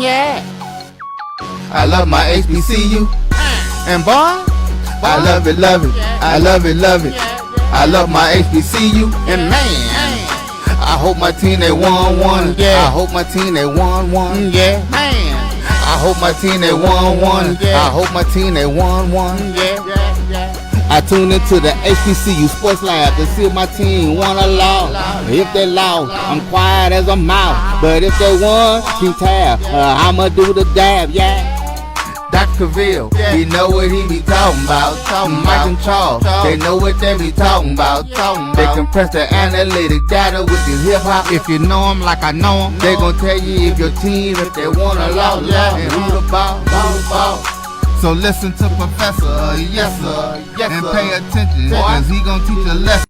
Yeah. I love my HBCU. And boy, I love it, love it. I love it, love it. I love my HBCU. And man, I hope my team they won one. Yeah. I hope my team they won one. Yeah. Man, I hope my team they won one. I hope my team they won one. Yeah. I tune into the HBCU Sports Lab to see if my team won or lost. If they lost, I'm quiet as a mouse. But if they won, keep tab. I'ma do the dab, yeah. Dr. Cavil, he know what he be talking about. Mike and Charles, they know what they be talking about. They compress the analytic data with the hip hop. If you know them like I know them, they gon' tell you if your team, if they won or lost, and who the ball. So listen to Professor, yes sir, and pay attention, cause he gon' teach a lesson.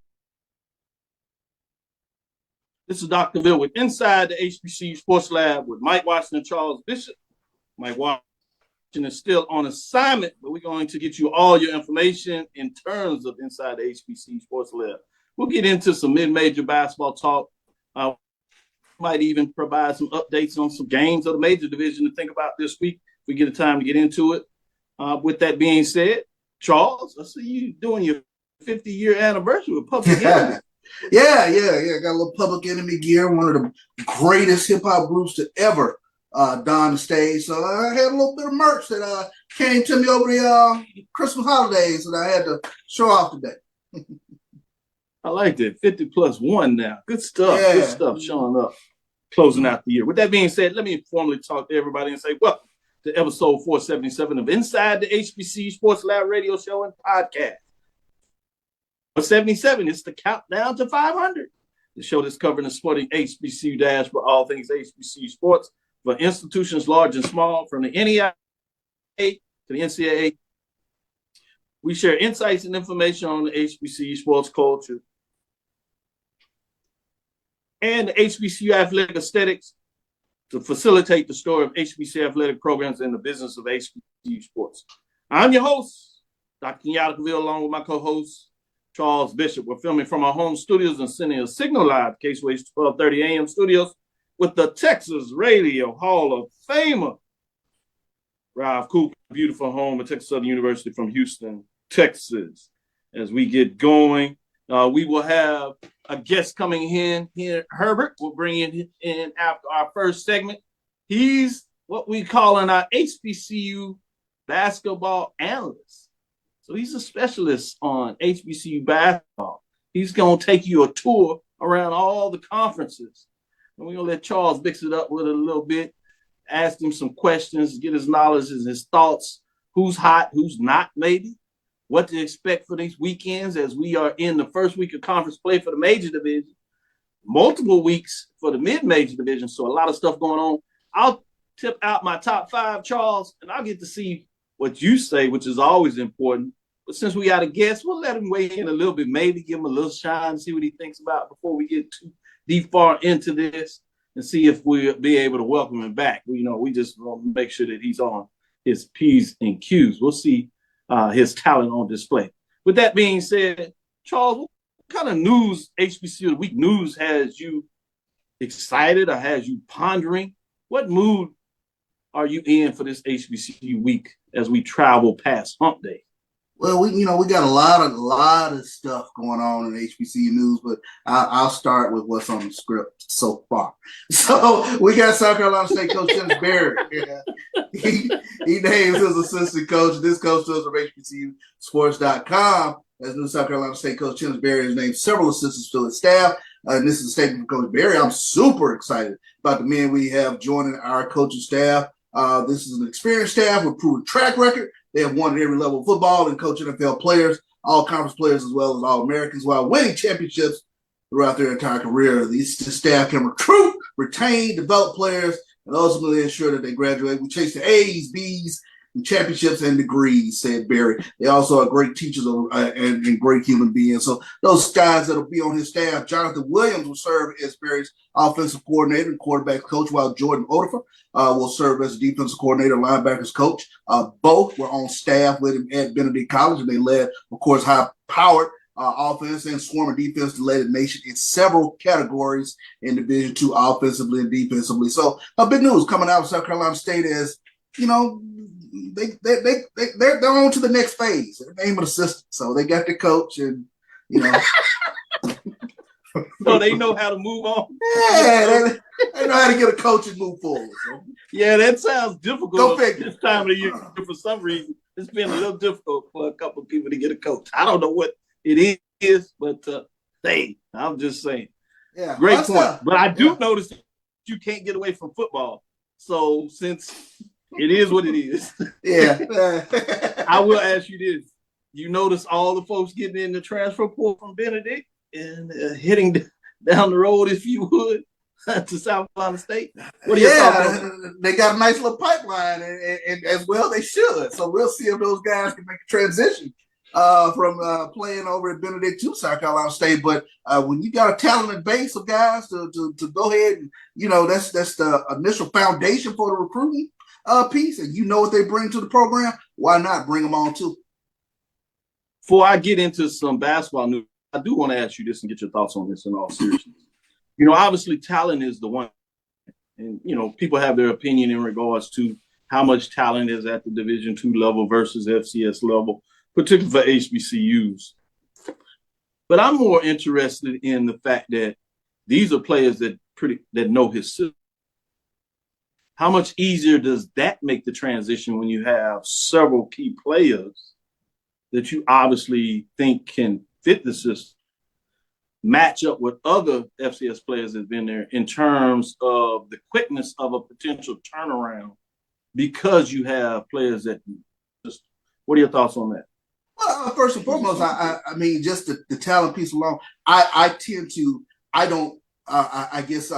This is Dr. Cavil with Inside the HBCU Sports Lab with Mike Washington and Charles Bishop. Mike Washington is still on assignment, but we're going to get you all your information in terms of Inside the HBCU Sports Lab. We'll get into some mid-major basketball talk. Might even provide some updates on some games of the major division to think about this week if we get a time to get into it. With that being said, Charles, I see you doing your 50-year anniversary with Public Enemy. Yeah. Got a little Public Enemy gear, one of the greatest hip-hop groups to ever don the stage. So I had a little bit of merch that came to me over the Christmas holidays that I had to show off today. I like that. 50+1 now. Good stuff. Yeah. Good stuff showing up, closing out the year. With that being said, let me formally talk to everybody and say, welcome to episode 477 of Inside the HBCU Sports Lab radio show and podcast. 477, it's the countdown to 500. The show that's covering the sporting HBCU dash for all things HBCU sports for institutions large and small, from the NEIA to the NCAA. We share insights and information on the HBCU sports culture and the HBCU athletic aesthetics to facilitate the story of HBCU athletic programs and the business of HBCU sports. I'm your host, Dr. Kenyatta Cavil, along with my co-host, Charles Bishop. We're filming from our home studios and sending a signal live, Caseway's 1230 AM studios, with the Texas Radio Hall of Famer, Ralph Cooper, beautiful home at Texas Southern University from Houston, Texas. As we get going, we will have a guest coming in here. Herbert will bring it in after our first segment. He's what we call our HBCU basketball analyst. So he's a specialist on HBCU basketball. He's going to take you a tour around all the conferences. And we're going to let Charles mix it up with it a little bit, ask him some questions, get his knowledge and his thoughts. Who's hot, who's not, maybe. What to expect for these weekends as we are in the first week of conference play for the major division, multiple weeks for the mid-major division, so a lot of stuff going on. I'll tip out my top 5, Charles, and I'll get to see what you say, which is always important. But since we got a guest, we'll let him weigh in a little bit, maybe give him a little shine, see what he thinks about before we get too deep far into this and see if we'll be able to welcome him back. We just want to make sure that he's on his P's and Q's. We'll see his talent on display. With that being said, Charles, what kind of news, HBCU of the Week news, has you excited or has you pondering? What mood are you in for this HBCU week as we travel past Hump Day? Well, we got a lot of stuff going on in HBCU news, but I'll start with what's on the script so far. So we got South Carolina State coach Chennis Berry. He names his assistant coach. This coach to us from HBCUsports.com. As new South Carolina State coach Chennis Berry has named several assistants to his staff. And this is a statement from Coach Berry. I'm super excited about the men we have joining our coaching staff. This is an experienced staff with proven track record. They have won at every level of football and coach NFL players, all conference players, as well as all Americans, while winning championships throughout their entire career. This staff can recruit, retain, develop players, and ultimately ensure that they graduate. We chase the A's, B's, and championships and degrees, said Berry. They also are great teachers and great human beings. So those guys that will be on his staff, Jonathan Williams will serve as Berry's offensive coordinator and quarterback coach, while Jordan Odefer will serve as defensive coordinator, linebackers coach. Both were on staff with him at Benedict College, and they led, of course, high-powered offense and swarming defense to lead the nation in several categories in Division II, offensively and defensively. So, big news coming out of South Carolina State is, they're on to the next phase. Their name of the system. So they got the coach, and so they know how to move on. Yeah, they know how to get a coach and move forward. So. Yeah, that sounds difficult. Go figure. This time of the year, for some reason, it's been a little difficult for a couple of people to get a coach. I don't know what it is, but hey, I'm just saying. Yeah, great point. But I do notice that you can't get away from football. So since it is what it is, I will ask you this: you notice all the folks getting in the transfer portal from Benedict and heading down the road, if you would, to South Carolina State? What are your thoughts? They got a nice little pipeline, and as well they should. So we'll see if those guys can make a transition from playing over at Benedict to South Carolina State. But when you got a talented base of guys to go ahead and, that's the initial foundation for the recruiting piece, and what they bring to the program, why not bring them on too? Before I get into some basketball news, I do want to ask you this and get your thoughts on this in all seriousness. Obviously talent is the one, and, people have their opinion in regards to how much talent is at the Division II level versus FCS level, particularly for HBCUs. But I'm more interested in the fact that these are players that know his system. How much easier does that make the transition when you have several key players that you obviously think can fit the system, match up with other FCS players that have been there in terms of the quickness of a potential turnaround, because you have players that just, what are your thoughts on that? Well, first and foremost, I mean, just the talent piece alone, I guess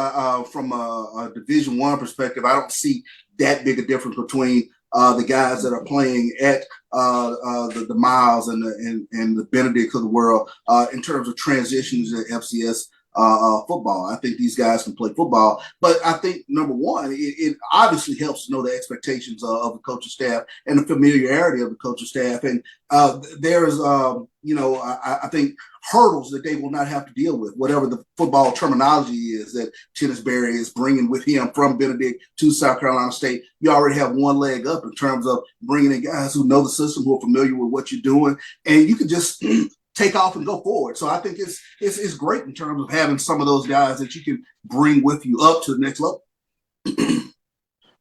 from a Division I perspective, I don't see that big a difference between the guys that are playing at the Miles and the Benedict of the world in terms of transitions to FCS football. I think these guys can play football, but I think number one, it obviously helps to know the expectations of the coaching staff and the familiarity of the coaching staff. And there's, I think hurdles that they will not have to deal with, whatever the football terminology is that Chennis Berry is bringing with him from Benedict to South Carolina State. You already have one leg up in terms of bringing in guys who know the system, who are familiar with what you're doing, and you can just take off and go forward. So I think it's great in terms of having some of those guys that you can bring with you up to the next level.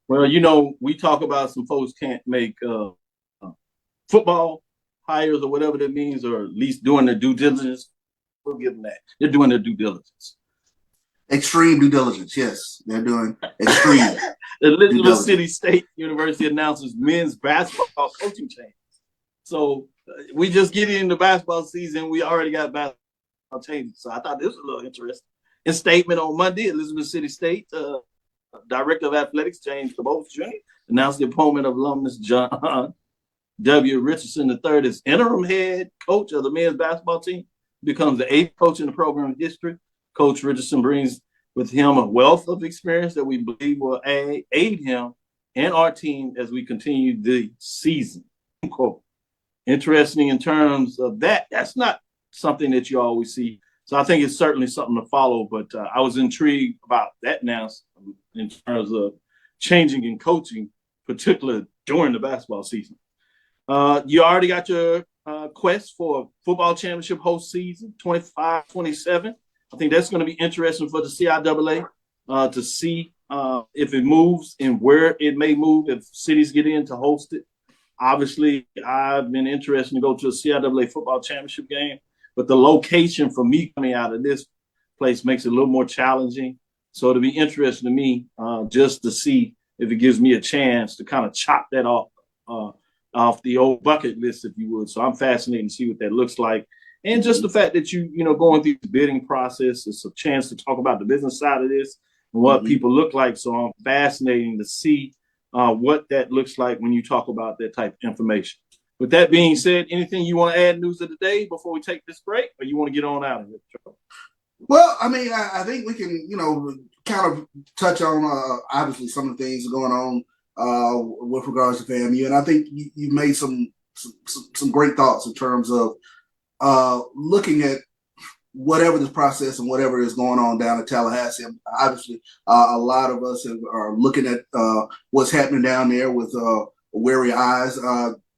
Well, we talk about some folks can't make football hires or whatever that means, or at least doing their due diligence. We'll give them that. They're doing their due diligence. Extreme due diligence, yes. They're doing extreme. The Elizabeth City State University announces men's basketball coaching change. So we just get into basketball season. We already got basketball changes. So I thought this was a little interesting. In statement on Monday, Elizabeth City State Director of Athletics, James DeBose Jr., announced the appointment of alumnus John W. Richardson III as interim head coach of the men's basketball team. Becomes the 8th coach in the program history. Coach Richardson brings with him a wealth of experience that we believe will aid him and our team as we continue the season. Quote. Interesting in terms of that. That's not something that you always see. So I think it's certainly something to follow. But I was intrigued about that now in terms of changing in coaching, particularly during the basketball season. You already got your quest for football championship host season 25-27. I think that's going to be interesting for the CIAA to see if it moves and where it may move if cities get in to host it. Obviously, I've been interested to go to a CIAA football championship game, but the location for me coming out of this place makes it a little more challenging. So it'll be interesting to me just to see if it gives me a chance to kind of chop that off the old bucket list, if you would. So I'm fascinated to see what that looks like. And just the fact that going through the bidding process, it's a chance to talk about the business side of this and what people look like. So I'm fascinated to see what that looks like when you talk about that type of information. With that being said, anything you want to add news of the day before we take this break, or you want to get on out of here, Joe? Well, I mean, I think we can, kind of touch on obviously some of the things going on with regards to FAMU, and I think you made some great thoughts in terms of looking at whatever this process and whatever is going on down in Tallahassee, obviously a lot of us are looking at what's happening down there with wary eyes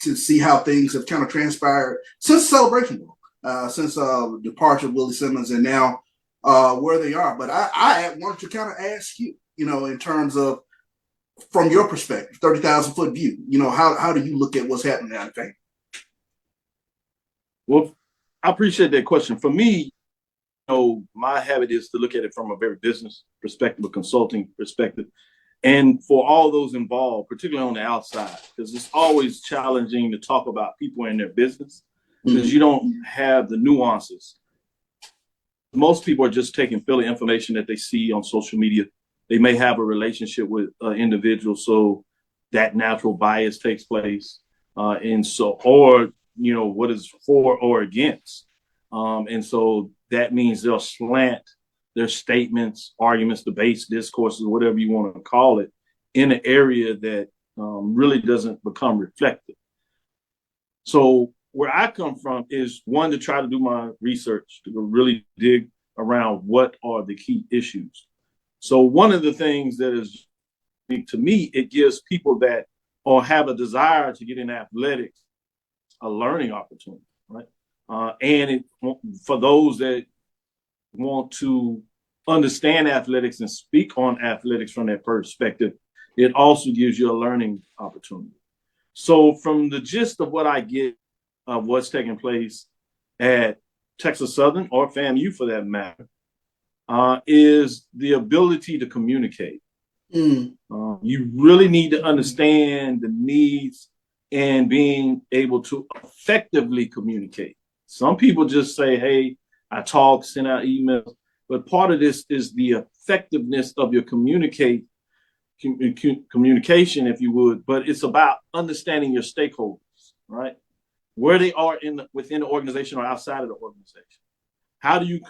to see how things have kind of transpired since Celebration Bowl, since departure of Willie Simmons, and now where they are. But I wanted to kind of ask you, in terms of, from your perspective, 30,000-foot view, how do you look at what's happening down there? Well, I appreciate that question. For me, my habit is to look at it from a very business perspective, a consulting perspective. And for all those involved, particularly on the outside, because it's always challenging to talk about people and their business because you don't have the nuances. Most people are just taking Philly information that they see on social media. They may have a relationship with individuals, so that natural bias takes place. Or what is for or against. And so that means they'll slant their statements, arguments, debates, discourses, whatever you want to call it, in an area that really doesn't become reflective. So where I come from is, one, to try to do my research, to really dig around what are the key issues. So one of the things that is, to me, it gives people that or have a desire to get in athletics a learning opportunity, right? For those that want to understand athletics and speak on athletics from that perspective, it also gives you a learning opportunity. So from the gist of what I get of what's taking place at Texas Southern, or FAMU for that matter, is the ability to communicate. You really need to understand the needs and being able to effectively communicate. Some people just say, hey, I talk, send out emails, but part of this is the effectiveness of your communication, if you would, but it's about understanding your stakeholders, right? Where they are within the organization or outside of the organization. How do you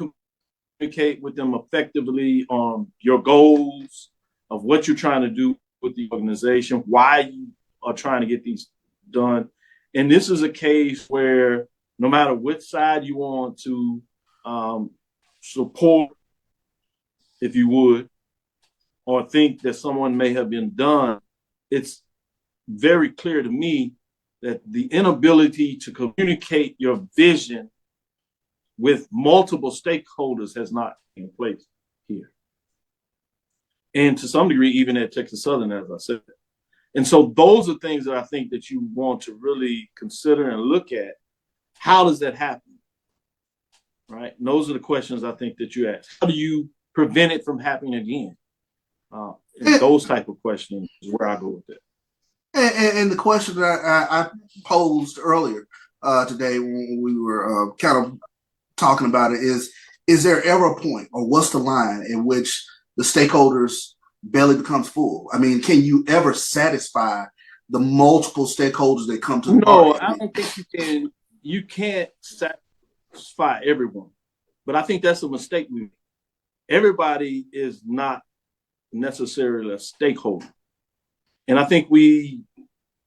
communicate with them effectively on your goals of what you're trying to do with the organization, why you are trying to get these done. And this is a case where no matter which side you want to support, if you would, or think that someone may have been done, it's very clear to me that the inability to communicate your vision with multiple stakeholders has not been in place here. And to some degree, even at Texas Southern, as I said. And so those are things that I think that you want to really consider and look at. How does that happen? Right? And those are the questions I think that you ask. How do you prevent it from happening again? And those type of questions is where I go with that. And the question that I posed earlier today when we were kind of talking about it is there ever a point, or what's the line in which the stakeholders' belly becomes full? I mean, can you ever satisfy the multiple stakeholders that come to the party? I don't think you can. You can't satisfy everyone, but I think that's a mistake we make. Everybody is not necessarily a stakeholder. And I think we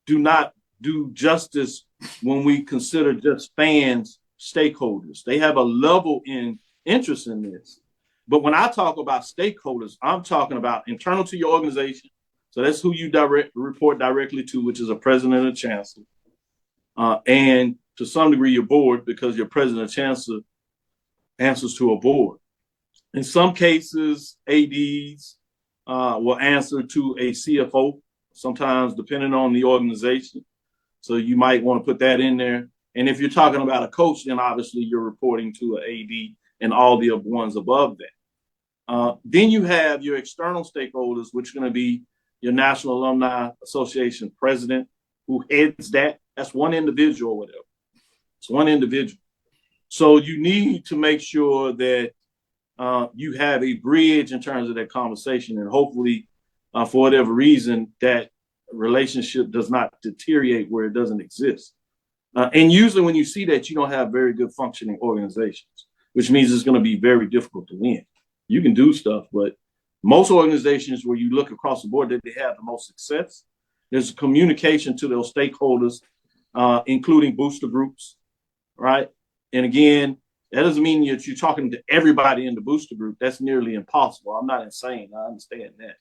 do not do justice when we consider just fans stakeholders. They have a level in interest in this. But when I talk about stakeholders, I'm talking about internal to your organization. So that's who you report directly to, which is a president and a chancellor. And to some degree, your board, because your president and chancellor answers to a board. In some cases, ADs will answer to a CFO, sometimes depending on the organization. So you might want to put that in there. And if you're talking about a coach, then obviously you're reporting to an AD and all the ones above that. Then you have your external stakeholders, which are going to be your National Alumni Association president, who heads that. That's one individual or whatever. It's one individual. So you need to make sure that you have a bridge in terms of that conversation, and hopefully for whatever reason, that relationship does not deteriorate where it doesn't exist. And usually when you see that, you don't have very good functioning organizations, which means it's going to be very difficult to win. You can do stuff, but most organizations where you look across the board that they have the most success, there's communication to those stakeholders, including booster groups, right? And again, that doesn't mean that you're talking to everybody in the booster group. That's nearly impossible. I'm not insane. I understand that.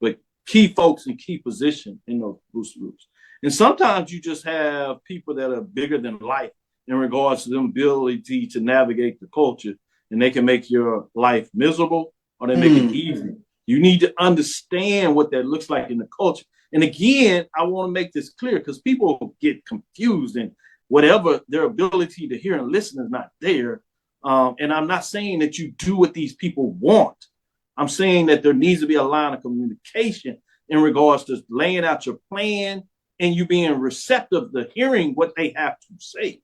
But key folks in key position in those booster groups. And sometimes you just have people that are bigger than life in regards to them ability to navigate the culture, and they can make your life miserable or they make it easy. You need to understand what that looks like in the culture. And again, I want to make this clear because people get confused and whatever their ability to hear and listen is not there. And I'm not saying that you do what these people want. I'm saying that there needs to be a line of communication in regards to laying out your plan and you being receptive to hearing what they have to say,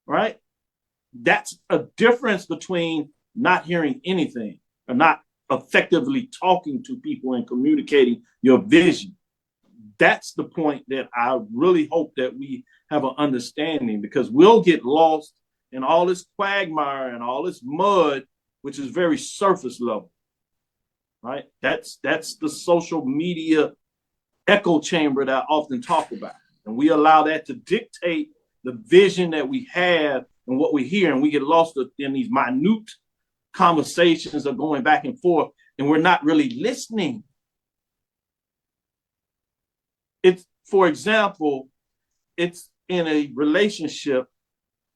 right? That's a difference between not hearing anything or not effectively talking to people and communicating your vision. That's the point that I really hope that we have an understanding, because we'll get lost in all this quagmire and all this mud, which is very surface level, right? That's the social media echo chamber that I often talk about. And we allow that to dictate the vision that we have and what we hear. And we get lost in these minute conversations of going back and forth, and we're not really listening. It's, for example, it's in a relationship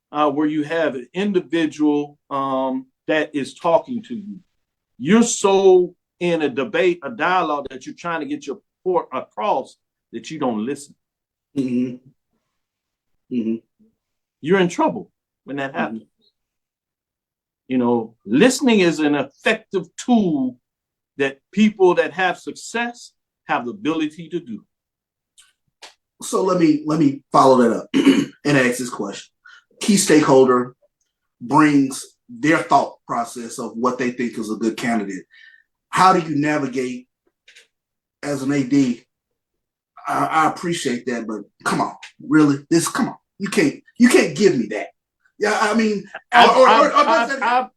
where you have an individual that is talking to you. You're so in a debate, a dialogue that you're trying to get your point across that you don't listen. You're in trouble when that happens. You know, listening is an effective tool that people that have success have the ability to do. So let me follow that up and ask this question. Key stakeholder brings their thought process of what they think is a good candidate. How do you navigate as an AD? I appreciate that, but come on, really? Come on. You can't give me that. Yeah, I mean, I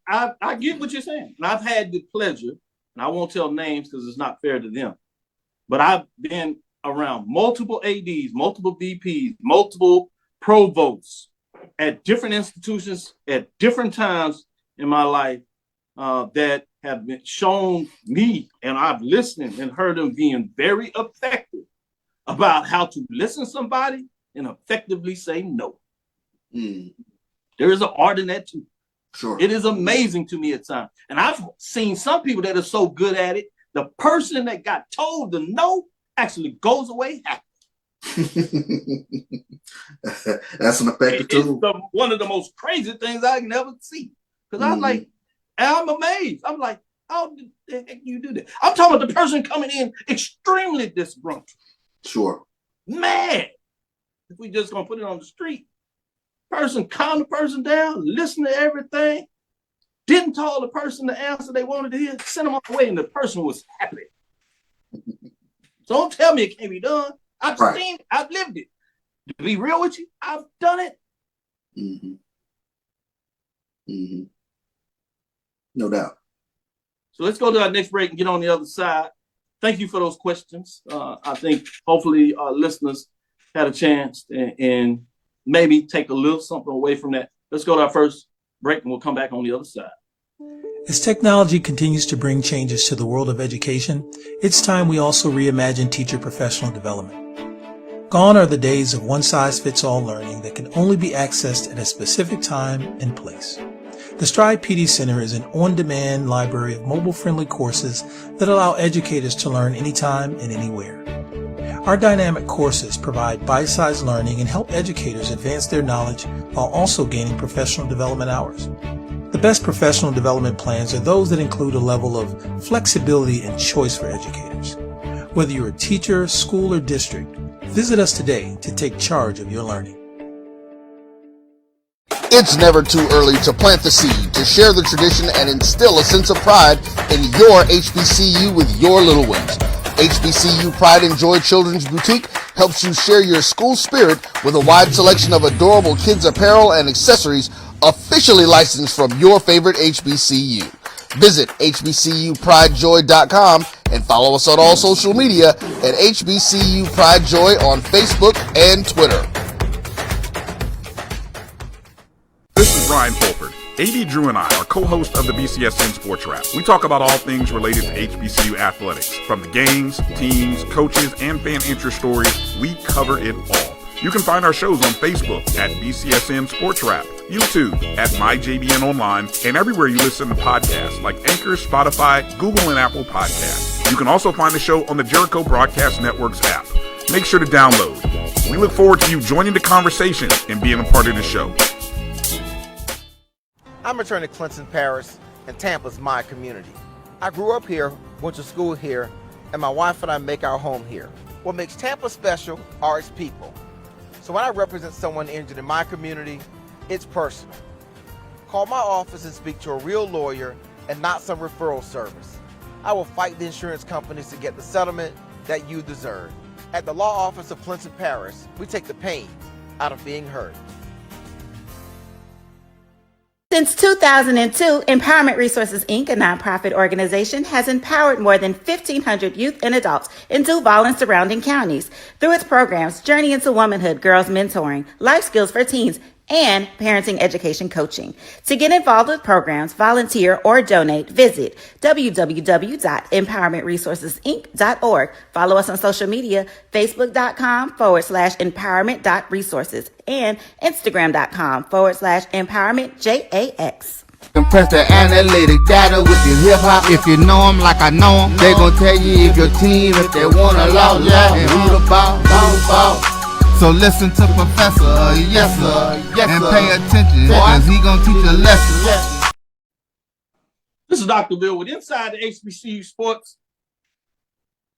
get what you're saying. And I've had the pleasure, and I won't tell names because it's not fair to them, but I've been around multiple ADs, multiple VPs, multiple provosts at different institutions at different times in my life that have been shown me, and I've listened and heard them being very effective about how to listen to somebody and effectively say no. There is an art in that too. Sure. It is amazing to me at times. And I've seen some people that are so good at it, the person that got told the no actually goes away happy. That's an effective tool. It's one of the most crazy things I can ever see. Because I'm amazed. I'm like, how the heck you do that? I'm talking about the person coming in extremely disgruntled. Sure. Mad. If we just gonna put it on the street. Person calm the person down, listen to everything, didn't tell the person the answer they wanted to hear, sent them on the way, and the person was happy. So don't tell me it can't be done. I've seen it, I've lived it. To be real with you, I've done it. No doubt. So let's go to our next break and get on the other side. Thank you for those questions. I think hopefully our listeners had a chance and maybe take a little something away from that. Let's go to our first break and we'll come back on the other side. As technology continues to bring changes to the world of education, it's time we also reimagine teacher professional development. Gone are the days of one-size-fits-all learning that can only be accessed at a specific time and place. The Stride PD Center is an on-demand library of mobile-friendly courses that allow educators to learn anytime and anywhere. Our dynamic courses provide bite-sized learning and help educators advance their knowledge while also gaining professional development hours. The best professional development plans are those that include a level of flexibility and choice for educators. Whether you're a teacher, school, or district, visit us today to take charge of your learning. It's never too early to plant the seed, to share the tradition, and instill a sense of pride in your HBCU with your little ones. HBCU Pride and Joy Children's Boutique helps you share your school spirit with a wide selection of adorable kids apparel and accessories officially licensed from your favorite HBCU. Visit hbcupridejoy.com and follow us on all social media at HBCU Pride Joy on Facebook and Twitter. This is Brian Fulford. AD Drew and I are co-hosts of the BCSN Sports Lab. We talk about all things related to HBCU athletics. From the games, teams, coaches, and fan interest stories, we cover it all. You can find our shows on Facebook at BCSN Sports Lab, YouTube at MyJBN Online, and everywhere you listen to podcasts like Anchor, Spotify, Google, and Apple Podcasts. You can also find the show on the Jericho Broadcast Network's app. Make sure to download. We look forward to you joining the conversation and being a part of the show. I'm attorney Clinton Paris, and Tampa's my community. I grew up here, went to school here, and my wife and I make our home here. What makes Tampa special are its people. So when I represent someone injured in my community, it's personal. Call my office and speak to a real lawyer and not some referral service. I will fight the insurance companies to get the settlement that you deserve. At the law office of Clinton Paris, we take the pain out of being hurt. Since 2002, Empowerment Resources, Inc., a nonprofit organization, has empowered more than 1,500 youth and adults in Duval and surrounding counties through its programs Journey into Womanhood, Girls Mentoring, Life Skills for Teens, and Parenting Education Coaching. To get involved with programs, volunteer, or donate, visit www.empowermentresourcesinc.org. Follow us on social media, facebook.com/empowerment.resources and instagram.com/empowermentJAX. Compress the analytic data with your hip hop. If you know them like I know them, they gon' tell you if your team, if they wanna law, and who the ball. So listen to Professor, yes sir, and pay attention, cause he gon' teach a lesson. This is Dr. Bill with Inside the HBCU Sports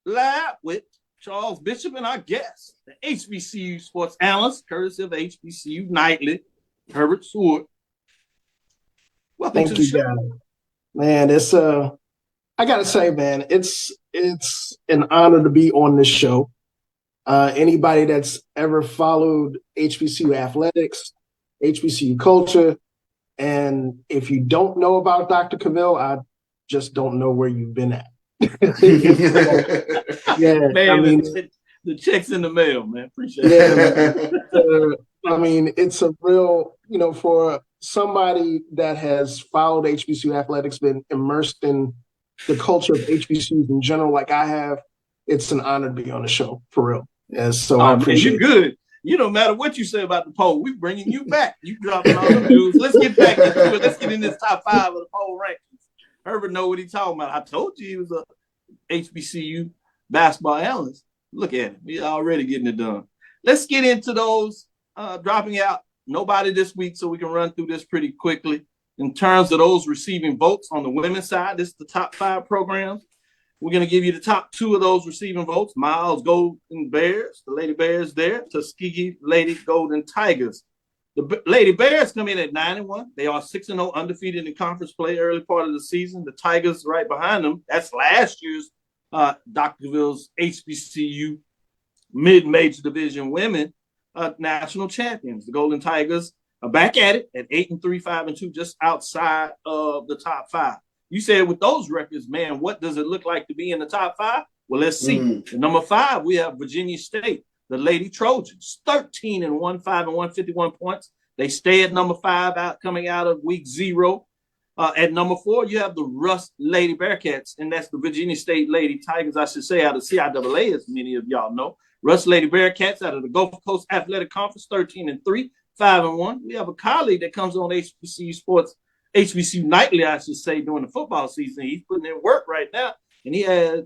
Lab with Charles Bishop and our guest, the HBCU Sports Analyst, courtesy of HBCU Nightly, Herbert Seward. Welcome to the show. Guys. Man, it's I gotta say, man, it's an honor to be on this show. Anybody that's ever followed HBCU athletics, HBCU culture, and if you don't know about Dr. Cavil, I just don't know where you've been at. Yeah, Man, I mean, the check's in the mail, man. Appreciate it. I mean, it's a real, for somebody that has followed HBCU athletics, been immersed in the culture of HBCUs in general, like I have, it's an honor to be on the show, for real. And so I appreciate it. You're good. You no matter what you say about the poll, we're bringing you back. You dropping all the news. Let's get back into it. Let's get in this top 5 of the poll rankings. Herbert know what he's talking about. I told you he was a HBCU basketball analyst. Look at him. He's already getting it done. Let's get into those dropping out. Nobody this week, so we can run through this pretty quickly. In terms of those receiving votes on the women's side, this is the top 5 programs. We're going to give you the top 2 of those receiving votes. Miles Golden Bears, the Lady Bears there. Tuskegee Lady Golden Tigers. The Lady Bears come in at 9-1. They are 6-0 undefeated in conference play early part of the season. The Tigers right behind them. That's last year's Dr. Cavil's HBCU mid-major division women national champions. The Golden Tigers are back at it at 8-3, 5-2, just outside of the top 5. You said with those records, man, what does it look like to be in the top 5? Well, let's see. At number 5, we have Virginia State, the Lady Trojans, 13-1, 5-1, 51 points. They stay at number 5 coming out of week 0. At number 4, you have the Rust Lady Bearcats, and that's the Virginia State Lady Tigers, I should say, out of CIAA, as many of y'all know. Rust Lady Bearcats out of the Gulf Coast Athletic Conference, 13-3, 5-1. We have a colleague that comes on HBCU Sports, HBCU Nightly, I should say, during the football season. He's putting in work right now, and he has,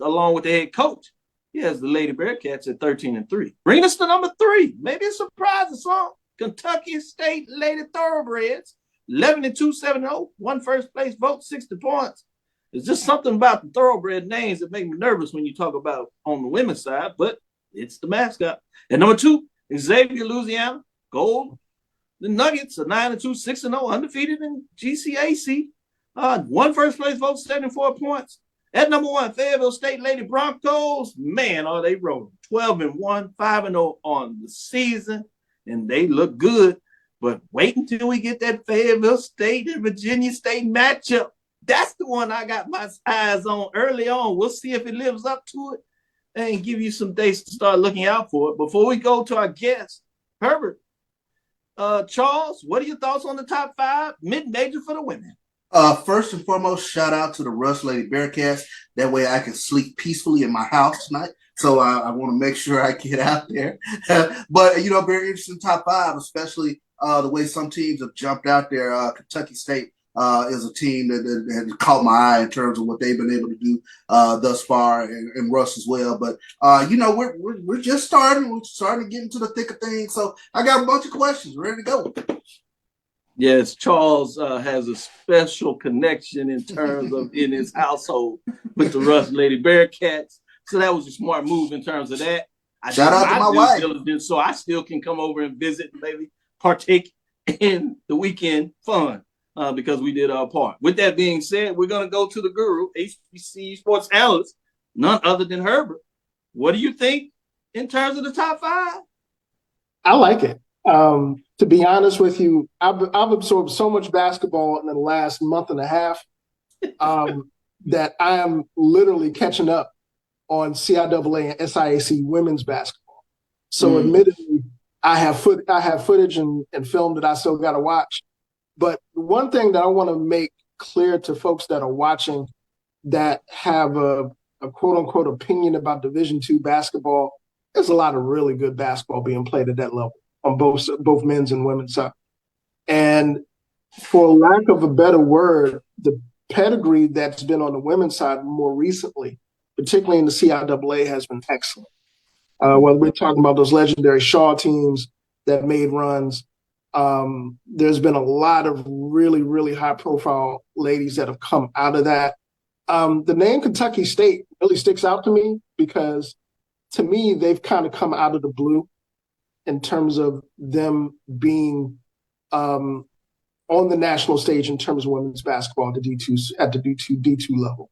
along with the head coach, he has the Lady Bearcats at 13-3. Bring us to number 3. Maybe a surprise or something. Kentucky State Lady Thoroughbreds, 11-2, 7-0, won first place vote, 60 points. There's just something about the thoroughbred names that make me nervous when you talk about on the women's side, but it's the mascot. At number 2, Xavier, Louisiana, gold. The Nuggets are 9-2, 6-0, undefeated in GCAC. Won first place vote, 74 points. At number 1, Fayetteville State Lady Broncos. Man, are they rolling. 12-1, 5-0 on the season, and they look good. But wait until we get that Fayetteville State and Virginia State matchup. That's the one I got my eyes on early on. We'll see if it lives up to it and give you some dates to start looking out for it. Before we go to our guest, Herbert, Charles, what are your thoughts on the top 5 mid-major for the women? First and foremost, shout out to the Rush Lady Bearcats. That way I can sleep peacefully in my house tonight. So I want to make sure I get out there. But, very interesting top 5, especially the way some teams have jumped out there. Kentucky State is a team that has caught my eye in terms of what they've been able to do thus far, and Russ as well. But we're just starting. We're starting to get into the thick of things. So I got a bunch of questions ready to go. Yes, Charles has a special connection in terms of in his household with the Rush Lady Bearcats. So that was a smart move in terms of that. Shout out to my wife. Diligence, so I still can come over and visit and maybe partake in the weekend fun because we did our part. With that being said, we're going to go to the guru, HBCU Sports Analyst, none other than Herbert. What do you think in terms of the top 5? I like it. To be honest with you, I've absorbed so much basketball in the last month and a half that I am literally catching up on CIAA and SIAC women's basketball. So admittedly, I have footage and film that I still got to watch. But one thing that I want to make clear to folks that are watching that have a quote unquote opinion about Division II basketball, there's a lot of really good basketball being played at that level on both men's and women's side. And for lack of a better word, the pedigree that's been on the women's side more recently, particularly in the CIAA, has been excellent. Whether we're talking about those legendary Shaw teams that made runs, there's been a lot of really, really high-profile ladies that have come out of that. The name Kentucky State really sticks out to me because, to me, they've kind of come out of the blue in terms of them being on the national stage in terms of women's basketball at the D2 level.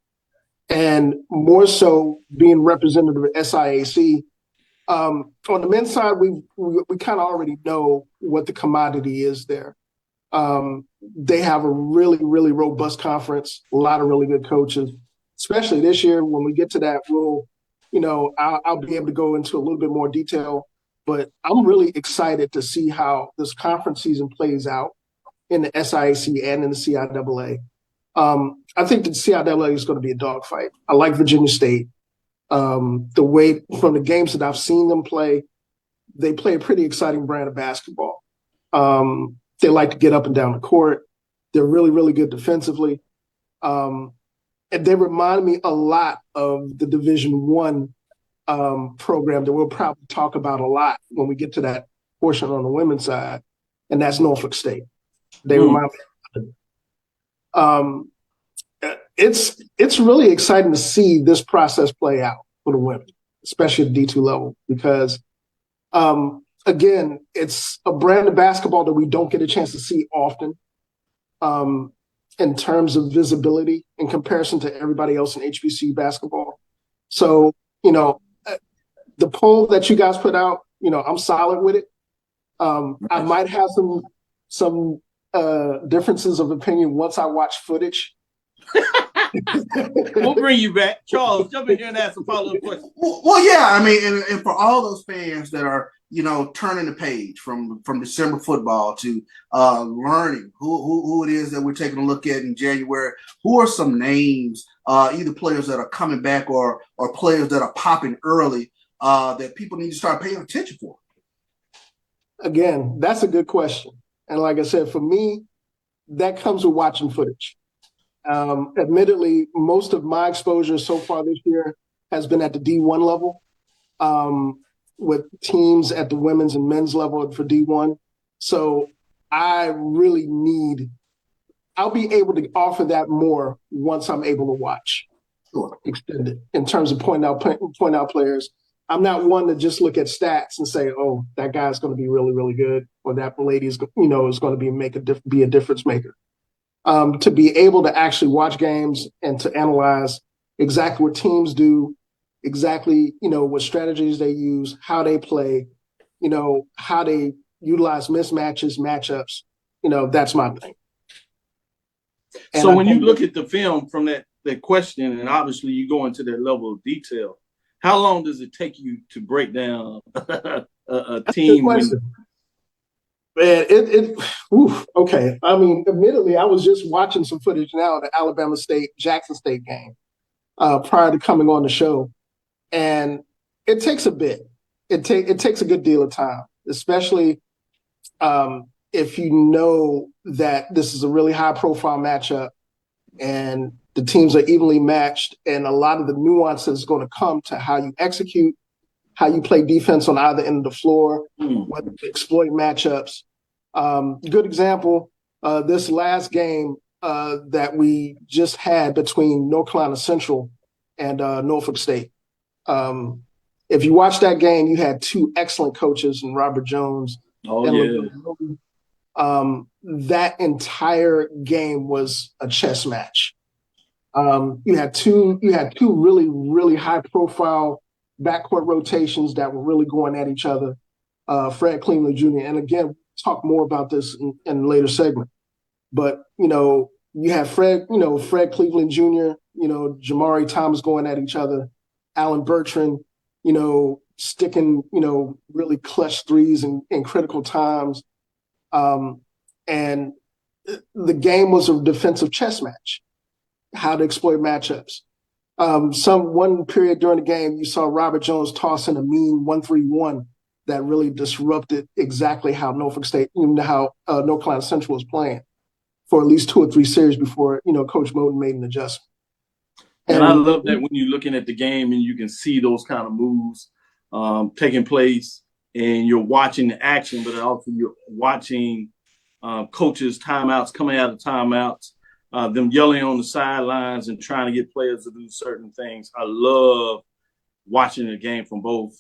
And more so being representative of SIAC. On the men's side, we kind of already know what the commodity is there. They have a really, really robust conference, a lot of really good coaches, especially this year. When we get to that, I'll be able to go into a little bit more detail, but I'm really excited to see how this conference season plays out in the SIAC and in the CIAA. I think the CIAA is going to be a dogfight. I like Virginia State. The way from the games that I've seen them play, they play a pretty exciting brand of basketball. They like to get up and down the court. They're really, really good defensively. And they remind me a lot of the Division I program that we'll probably talk about a lot when we get to that portion on the women's side, and that's Norfolk State. They remind me of it. It's really exciting to see this process play out for the women, especially at the D2 level, because again, it's a brand of basketball that we don't get a chance to see often in terms of visibility in comparison to everybody else in HBCU basketball. So, the poll that you guys put out, I'm solid with it. I might have some differences of opinion once I watch footage. We'll bring you back. Charles, jump in here and ask some follow-up questions. Well, yeah, I mean, and for all those fans that are, turning the page from December football to learning who it is that we're taking a look at in January, who are some names, either players that are coming back or players that are popping early that people need to start paying attention for? Again, that's a good question. And like I said, for me, that comes with watching footage. Admittedly, most of my exposure so far this year has been at the D1 level, with teams at the women's and men's level for D1. So I'll be able to offer that more once I'm able to watch extended in terms of point out players. I'm not one to just look at stats and say, oh, that guy's going to be really, really good, or that lady is going to be a difference maker. To be able to actually watch games and to analyze exactly what teams do, exactly, what strategies they use, how they play, how they utilize mismatches, matchups, that's my thing. And so when you look at the film from that question, and obviously you go into that level of detail, how long does it take you to break down a team? Man, okay. I mean, admittedly, I was just watching some footage now of the Alabama State Jackson State game prior to coming on the show, and it takes a bit. It takes a good deal of time, especially if you know that this is a really high-profile matchup and the teams are evenly matched, and a lot of the nuances is going to come to how you execute, how you play defense on either end of the floor, whether you exploit matchups. Good example, this last game that we just had between North Carolina Central and Norfolk State. If you watch that game, you had two excellent coaches in Robert Jones. That entire game was a chess match. You had two really, really high profile backcourt rotations that were really going at each other. Fred Cleveland Jr. And again, talk more about this in a later segment. But, you have Fred Cleveland Jr., Jamari Thomas going at each other, Alan Bertrand, sticking, really clutch threes in critical times. And the game was a defensive chess match, how to exploit matchups. One period during the game, you saw Robert Jones tossing a mean 1-3-1 that really disrupted exactly how Norfolk State, how North Carolina Central was playing for at least 2 or 3 series before, Coach Moten made an adjustment. And I love that when you're looking at the game and you can see those kind of moves taking place and you're watching the action, but also you're watching coaches' timeouts, coming out of timeouts, them yelling on the sidelines and trying to get players to do certain things. I love watching the game from both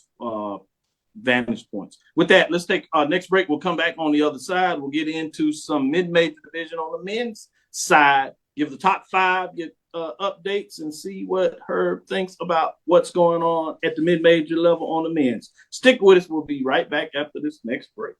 vantage points. With that, let's take our next break. We'll come back on the other side. We'll get into some mid-major division on the men's side, give the top 5, get updates, and see what Herb thinks about what's going on at the mid-major level on the men's. Stick with us. We'll be right back after this next break.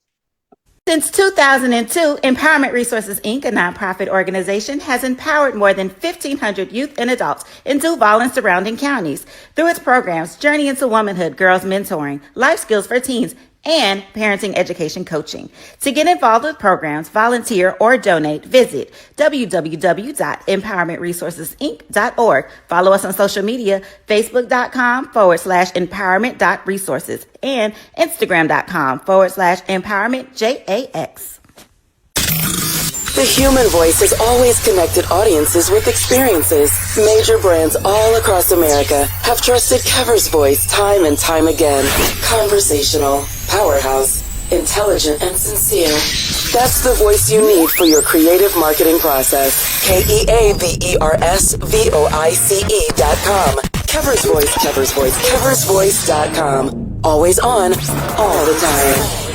Since 2002, Empowerment Resources, Inc., a nonprofit organization, has empowered more than 1,500 youth and adults in Duval and surrounding counties through its programs Journey into Womanhood, Girls Mentoring, Life Skills for Teens, and Parenting Education Coaching. To get involved with programs, volunteer, or donate, visit www.empowermentresourcesinc.org. Follow us on social media, facebook.com/empowerment.resources and instagram.com/empowermentjax. The human voice has always connected audiences with experiences. Major brands all across America have trusted CAVIL'S voice time and time again. Conversational, powerhouse, intelligent, and sincere. That's the voice you need for your creative marketing process. KEAVERSVOICE.com. CAVIL'S Voice, CAVIL'S Voice, CAVIL'sVoice.com. Always on, all the time.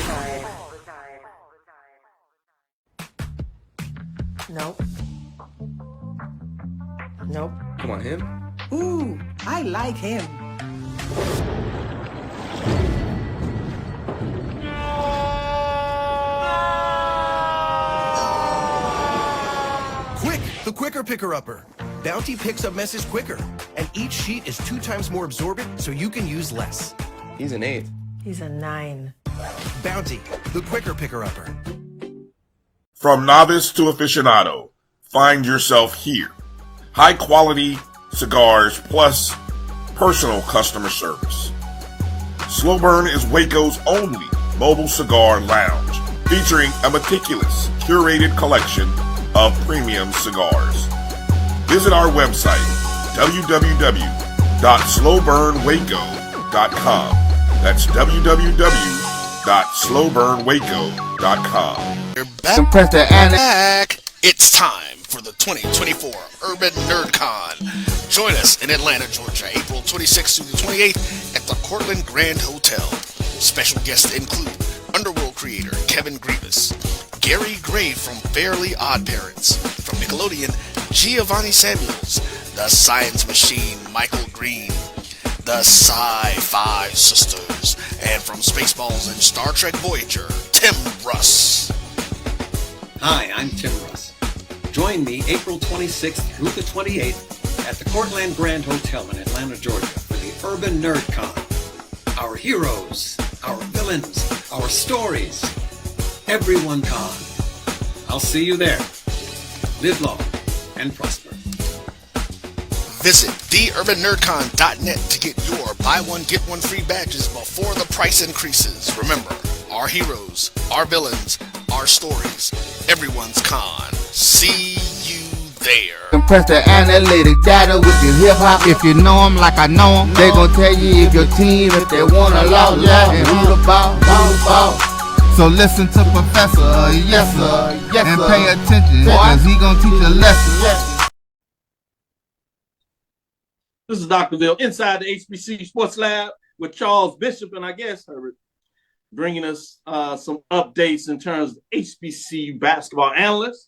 Nope. Come on, him? Ooh, I like him. Quick, the quicker picker-upper. Bounty picks up messes quicker, and each sheet is 2 times more absorbent, so you can use less. He's an 8. He's a 9. Bounty, the quicker picker-upper. From novice to aficionado, find yourself here. High quality cigars plus personal customer service. Slow Burn is Waco's only mobile cigar lounge, featuring a meticulous, curated collection of premium cigars. Visit our website, www.slowburnwaco.com. That's www.slowburnwaco.com. You're back. It's time for the 2024 Urban NerdCon. Join us in Atlanta, Georgia, April 26th through the 28th at the Cortland Grand Hotel. Special guests include Underworld creator Kevin Grievous, Gary Gray from Fairly Odd Parents, from Nickelodeon, Giovanni Samuels, the Science Machine Michael Green, the Sci-Fi Sisters, and from Spaceballs and Star Trek Voyager, Tim Russ. Hi, I'm Tim Russ. Join me April 26th through the 28th at the Cortland Grand Hotel in Atlanta, Georgia for the Urban NerdCon. Our heroes, our villains, our stories. Everyone Con. I'll see you there. Live long and prosper. Visit theurbannerdcon.net to get your buy one, get one free badges before the price increases. Remember, our heroes, our villains, our stories. Everyone's con. See you there. Compress the analytic data with your hip hop. If you know them like I know them, they gon' tell you if your team, if they wanna loud, and who the ball. So listen to Professor, yes sir, and pay attention, cause he gon' teach a lesson. This is Dr. Bill inside the HBCU Sports Lab with Charles Bishop and I guess Herbert, bringing us some updates in terms of HBCU basketball analysts.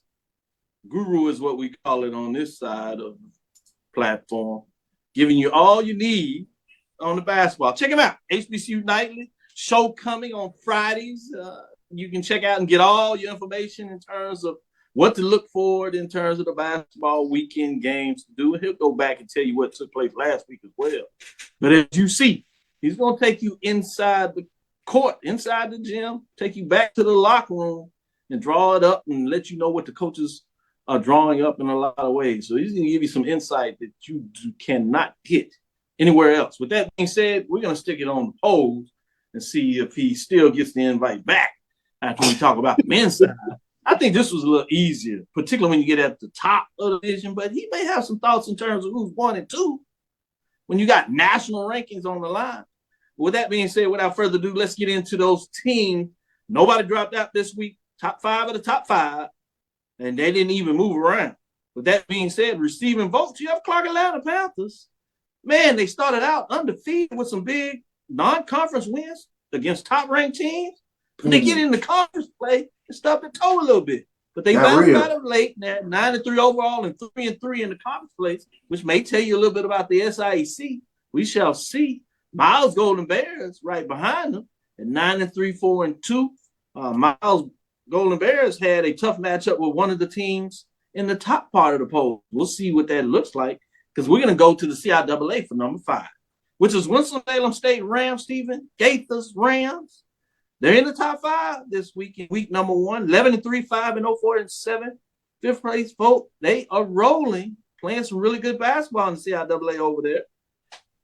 Guru is what we call it on this side of the platform, giving you all you need on the basketball. Check him out, HBCU Nightly. Show coming on Fridays. You can check out and get all your information in terms of what to look for in terms of the basketball weekend games to do. And he'll go back and tell you what took place last week as well. But as you see, he's going to take you inside the court, inside the gym, take you back to the locker room and draw it up and let you know what the coaches are drawing up in a lot of ways. So he's going to give you some insight that you cannot get anywhere else. With that being said, we're going to stick it on the polls and see if he still gets the invite back after we talk about the men's side. I think this was a little easier, particularly when you get at the top of the division, but he may have some thoughts in terms of who's 1 and 2 when you got national rankings on the line. With that being said, without further ado, let's get into those teams. Nobody dropped out this week, top 5 of the top 5, and they didn't even move around. With that being said, receiving votes, you have Clark Atlanta Panthers. Man, they started out undefeated with some big non-conference wins against top-ranked teams. But they get into conference play and stubbed their toe a little bit. But they bounced out of late. They're 9-3 overall and 3-3 in the conference place, which may tell you a little bit about the SIAC. We shall see. Miles Golden Bears right behind them at 9-3, 4-2. Miles Golden Bears had a tough matchup with one of the teams in the top part of the poll. We'll see what that looks like because we're going to go to the CIAA for number 5. Which is Winston-Salem State Rams, Stephen Gaither's Rams. They're in the top 5 this week in week number 1. 11-3, 5-0, 4-7. 5th place vote. They are rolling, playing some really good basketball in the CIAA over there.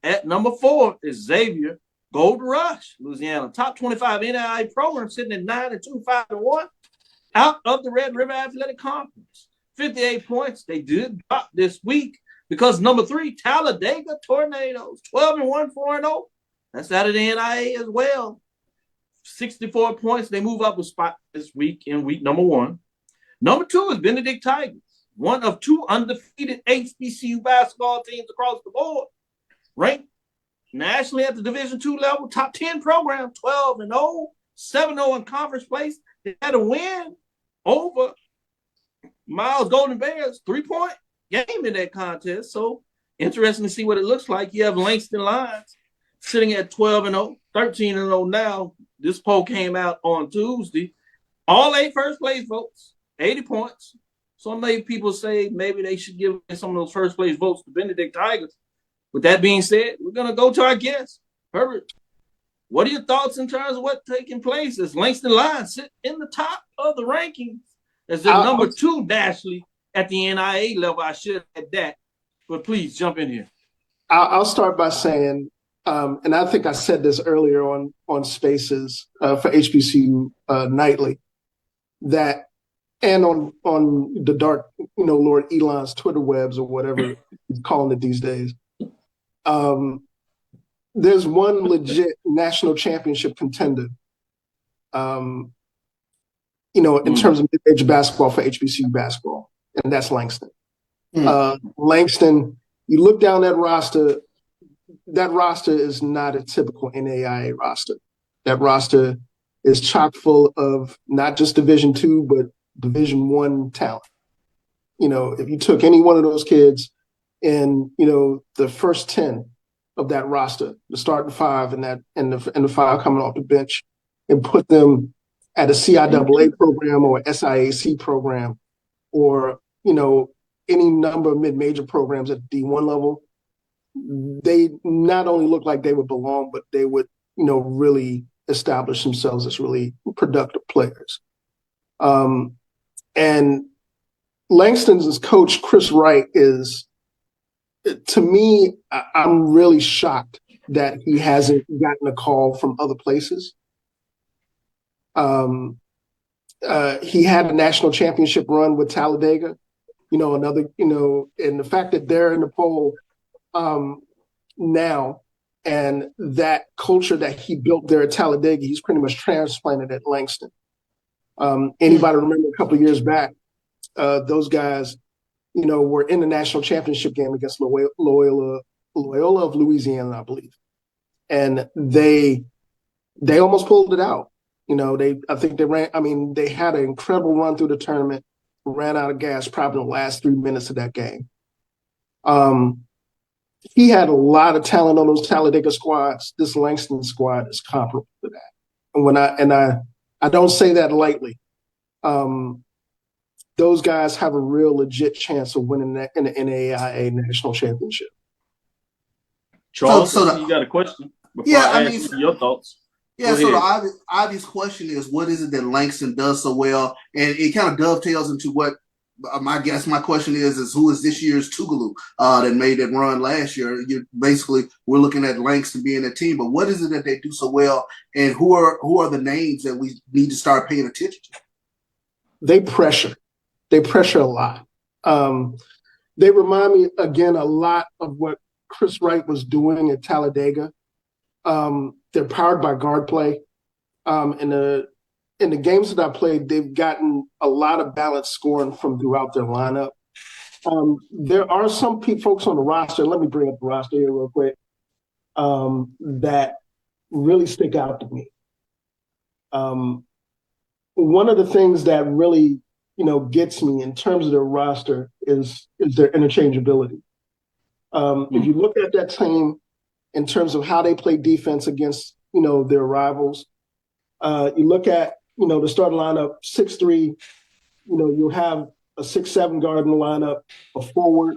At number 4 is Xavier Gold Rush, Louisiana. Top 25 NAIA program sitting at 9-2, 5-1. Out of the Red River Athletic Conference. 58 points. They did drop this week. Because number 3, Talladega Tornadoes, 12-1, 4-0. That's out of the NIA as well. 64 points. They move up a spot this week in week number 1. Number 2 is Benedict Tigers, one of 2 undefeated HBCU basketball teams across the board. Ranked nationally at the Division II level, top 10 program, 12-0, 7-0 in conference place. They had a win over Miles Golden Bears, 3-point game in that contest. So interesting to see what it looks like. You have Langston Lions sitting at 12-0, 13-0 now. This poll came out on Tuesday. All 8 first place votes, 80 points. Some people say maybe they should give some of those first place votes to Benedict Tigers. With that being said, we're going to go to our guest. Herbert, what are your thoughts in terms of what's taking place as Langston Lions sit in the top of the rankings as the number 2 nationally at the NIA level? I should add that, but please jump in here. I'll start by saying, and I think I said this earlier on Spaces for HBCU Nightly, that and on the dark, Lord Elon's Twitter webs or whatever he's calling it these days. There's one legit national championship contender, in terms of mid-major basketball for HBCU basketball, and that's Langston. Langston, you look down that roster is not a typical NAIA roster. That roster is chock full of not just Division II, but Division I talent. If you took any one of those kids in, the first 10 of that roster, the starting 5 and the 5 coming off the bench, and put them at a CIAA program or SIAC program, or any number of mid-major programs at the D1 level, they not only look like they would belong, but they would really establish themselves as really productive players. And Langston's coach, Chris Wright, is, to me, I'm really shocked that he hasn't gotten a call from other places. He had a national championship run with Talladega, another, and the fact that they're in the poll now, and that culture that he built there at Talladega, he's pretty much transplanted at Langston. Anybody remember a couple of years back, those guys, were in the national championship game against Loyola of Louisiana, I believe. And they almost pulled it out. I think they had an incredible run through the tournament, ran out of gas probably in the last 3 minutes of that game. He had a lot of talent on those Talladega squads. This Langston squad is comparable to that. And I don't say that lightly. Those guys have a real legit chance of winning in the NAIA national championship. Charles, you got a question? Before I ask you your thoughts. Yeah, so the obvious question is, what is it that Langston does so well? And it kind of dovetails into what my question is who is this year's Tougaloo that made it run last year? We're looking at Langston being a team, but what is it that they do so well, and who are the names that we need to start paying attention to? They pressure. They pressure a lot. They remind me, again, a lot of what Chris Wright was doing at Talladega. They're powered by guard play. In the games that I played, they've gotten a lot of balanced scoring from throughout their lineup. There are some folks on the roster, let me bring up the roster here real quick, that really stick out to me. One of the things that really, gets me in terms of their roster is their interchangeability. If you look at that team in terms of how they play defense against, their rivals, you look at, the starting lineup, 6'3", you'll have a 6'7" guard in the lineup, a forward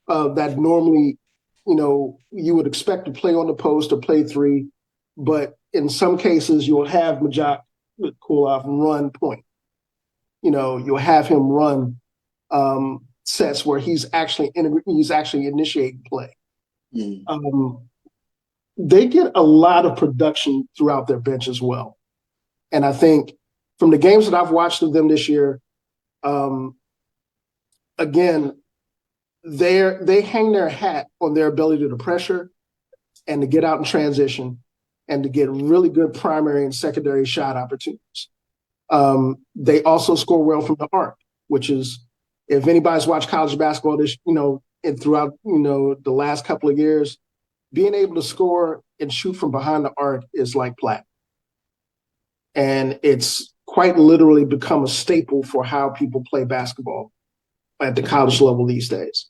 that normally, you would expect to play on the post or play three, but in some cases you'll have Majak cool off and run point. You'll have him run sets where he's actually initiating play. They get a lot of production throughout their bench as well. And I think from the games that I've watched of them this year, again, they hang their hat on their ability to pressure and to get out in transition and to get really good primary and secondary shot opportunities. They also score well from the arc, which is, if anybody's watched college basketball and throughout, the last couple of years, being able to score and shoot from behind the arc is like platinum. And it's quite literally become a staple for how people play basketball at the college level these days.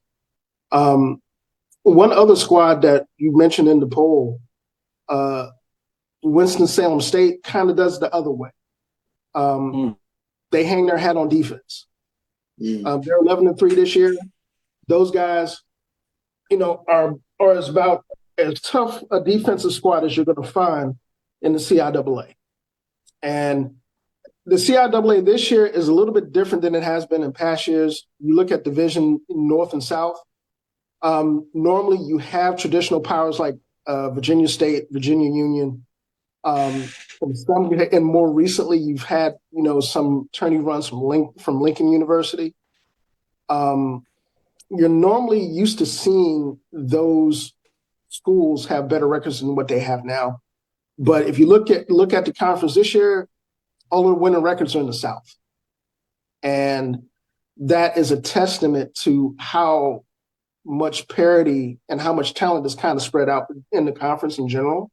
One other squad that you mentioned in the poll, Winston-Salem State, kind of does the other way. They hang their hat on defense. They're 11-3 this year. Those guys, are about as tough a defensive squad as you're going to find in the CIAA. And the CIAA this year is a little bit different than it has been in past years. You look at Division North and South. Normally you have traditional powers like Virginia State, Virginia Union. And more recently, you've had, some tourney runs from Lincoln University. You're normally used to seeing those schools have better records than what they have now. But if you look at the conference this year, all the winning records are in the South. And that is a testament to how much parity and how much talent is kind of spread out in the conference in general.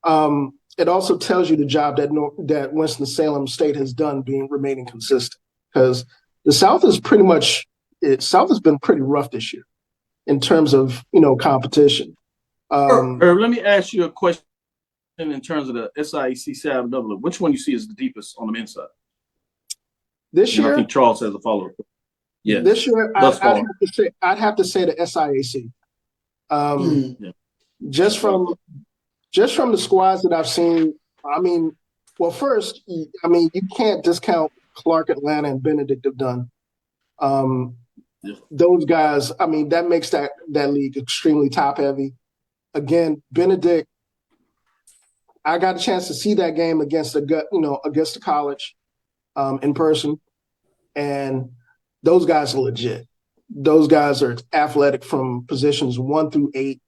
It also tells you the job that Winston-Salem State has done remaining consistent, because the South has been pretty rough this year in terms of, competition. Herb, let me ask you a question in terms of the SIAC South Double. Which one you see is the deepest on the men's side? This year? I think Charles has a follow-up. Yeah. This year, I'd have to say the SIAC. Just from the squads that I've seen, first, you can't discount Clark, Atlanta, and Benedict have done. Those guys, I mean, that makes that league extremely top heavy. Again, Benedict, I got a chance to see that game against the college in person, and those guys are legit. Those guys are athletic from positions 1 through 8,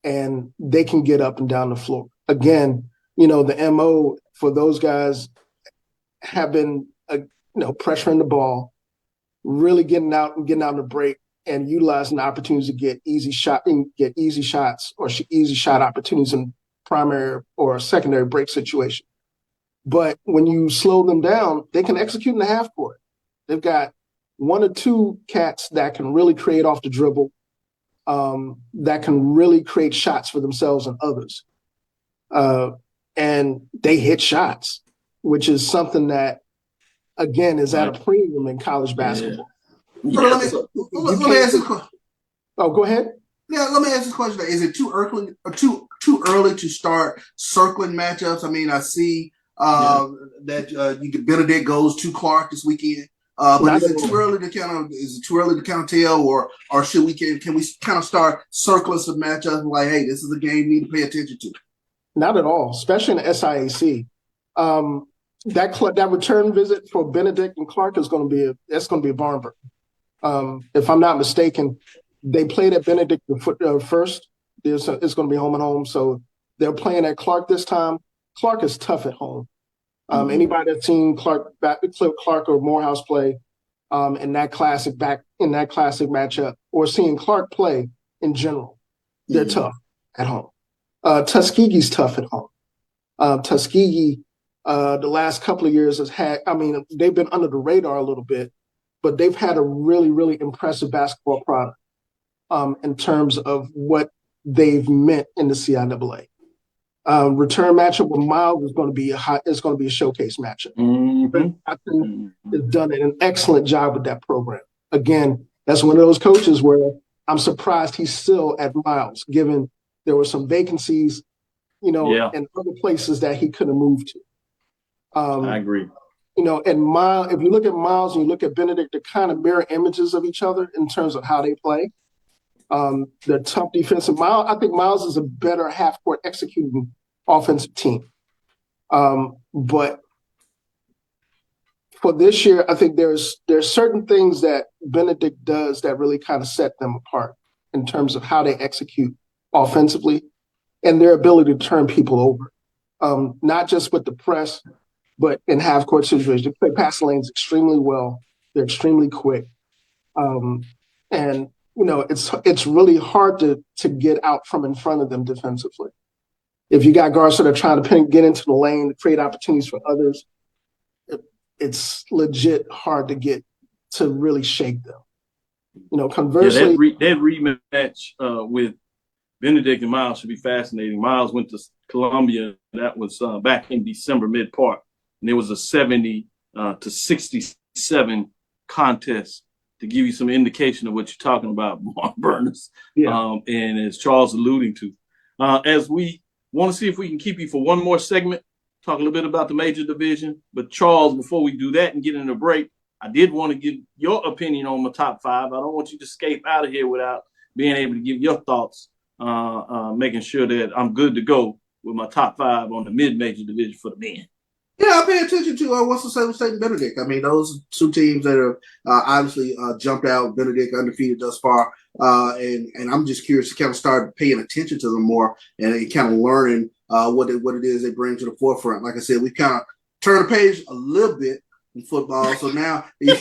and they can get up and down the floor. Again, the MO for those guys have been, pressuring the ball, really getting out in the break and utilizing the opportunities to get easy shots or easy shot opportunities in primary or secondary break situation. But when you slow them down, they can execute in the half court. They've got 1 or 2 cats that can really create off the dribble, that can really create shots for themselves and others. And they hit shots, which is something that, again, is at a premium in college basketball. Yeah. Let me ask this question. Oh, go ahead. Yeah, let me ask this question. Is it too early to start circling matchups? I mean, I see that Benedict goes to Clark this weekend. But is it too early to kind of tell, or can we kind of start circling some matchups like, hey, this is a game you need to pay attention to? Not at all, especially in the SIAC. That return visit for Benedict and Clark is going to be a barn burner. If I'm not mistaken, they played at Benedict first. It's going to be home and home, so they're playing at Clark this time. Clark is tough at home. Anybody that's seen Clark or Morehouse play in that classic matchup, or seeing Clark play in general, they're tough at home. Tuskegee's tough at home. Tuskegee, the last couple of years they've been under the radar a little bit, but they've had a really, really impressive basketball product in terms of what they've meant in the CIAA. Return matchup with Miles is going to be a showcase matchup. I think has done an excellent job with that program. Again, that's one of those coaches where I'm surprised he's still at Miles, given there were some vacancies, and other places that he could have moved to. I agree. And Miles, if you look at Miles and you look at Benedict, they're kind of mirror images of each other in terms of how they play. They're tough defensive. I think Miles is a better half-court executing offensive team. But for this year, I think there's certain things that Benedict does that really kind of set them apart in terms of how they execute offensively and their ability to turn people over. Not just with the press, but in half-court situations. They play passing lanes extremely well. They're extremely quick. And it's really hard to get out from in front of them defensively. If you got guards that are trying to get into the lane to create opportunities for others, it's legit hard to really shake them. Conversely, that rematch with Benedict and Miles should be fascinating. Miles went to Columbia. That was back in December, mid-part, and there was a 70 to 67 contest. To give you some indication of what you're talking about, barn burners. And as Charles alluding to, as we want to see if we can keep you for one more segment, talk a little bit about the major division. But Charles, before we do that and get in a break, I did want to give your opinion on my top 5. I don't want you to escape out of here without being able to give your thoughts, making sure that I'm good to go with my top 5 on the mid-major division for the men. Yeah, I pay attention to what's the same with State and Benedict. I mean, those 2 teams that have obviously jumped out. Benedict undefeated thus far, and I'm just curious to kind of start paying attention to them more and kind of learning what it is they bring to the forefront. Like I said, we kind of turned the page a little bit in football, so now you're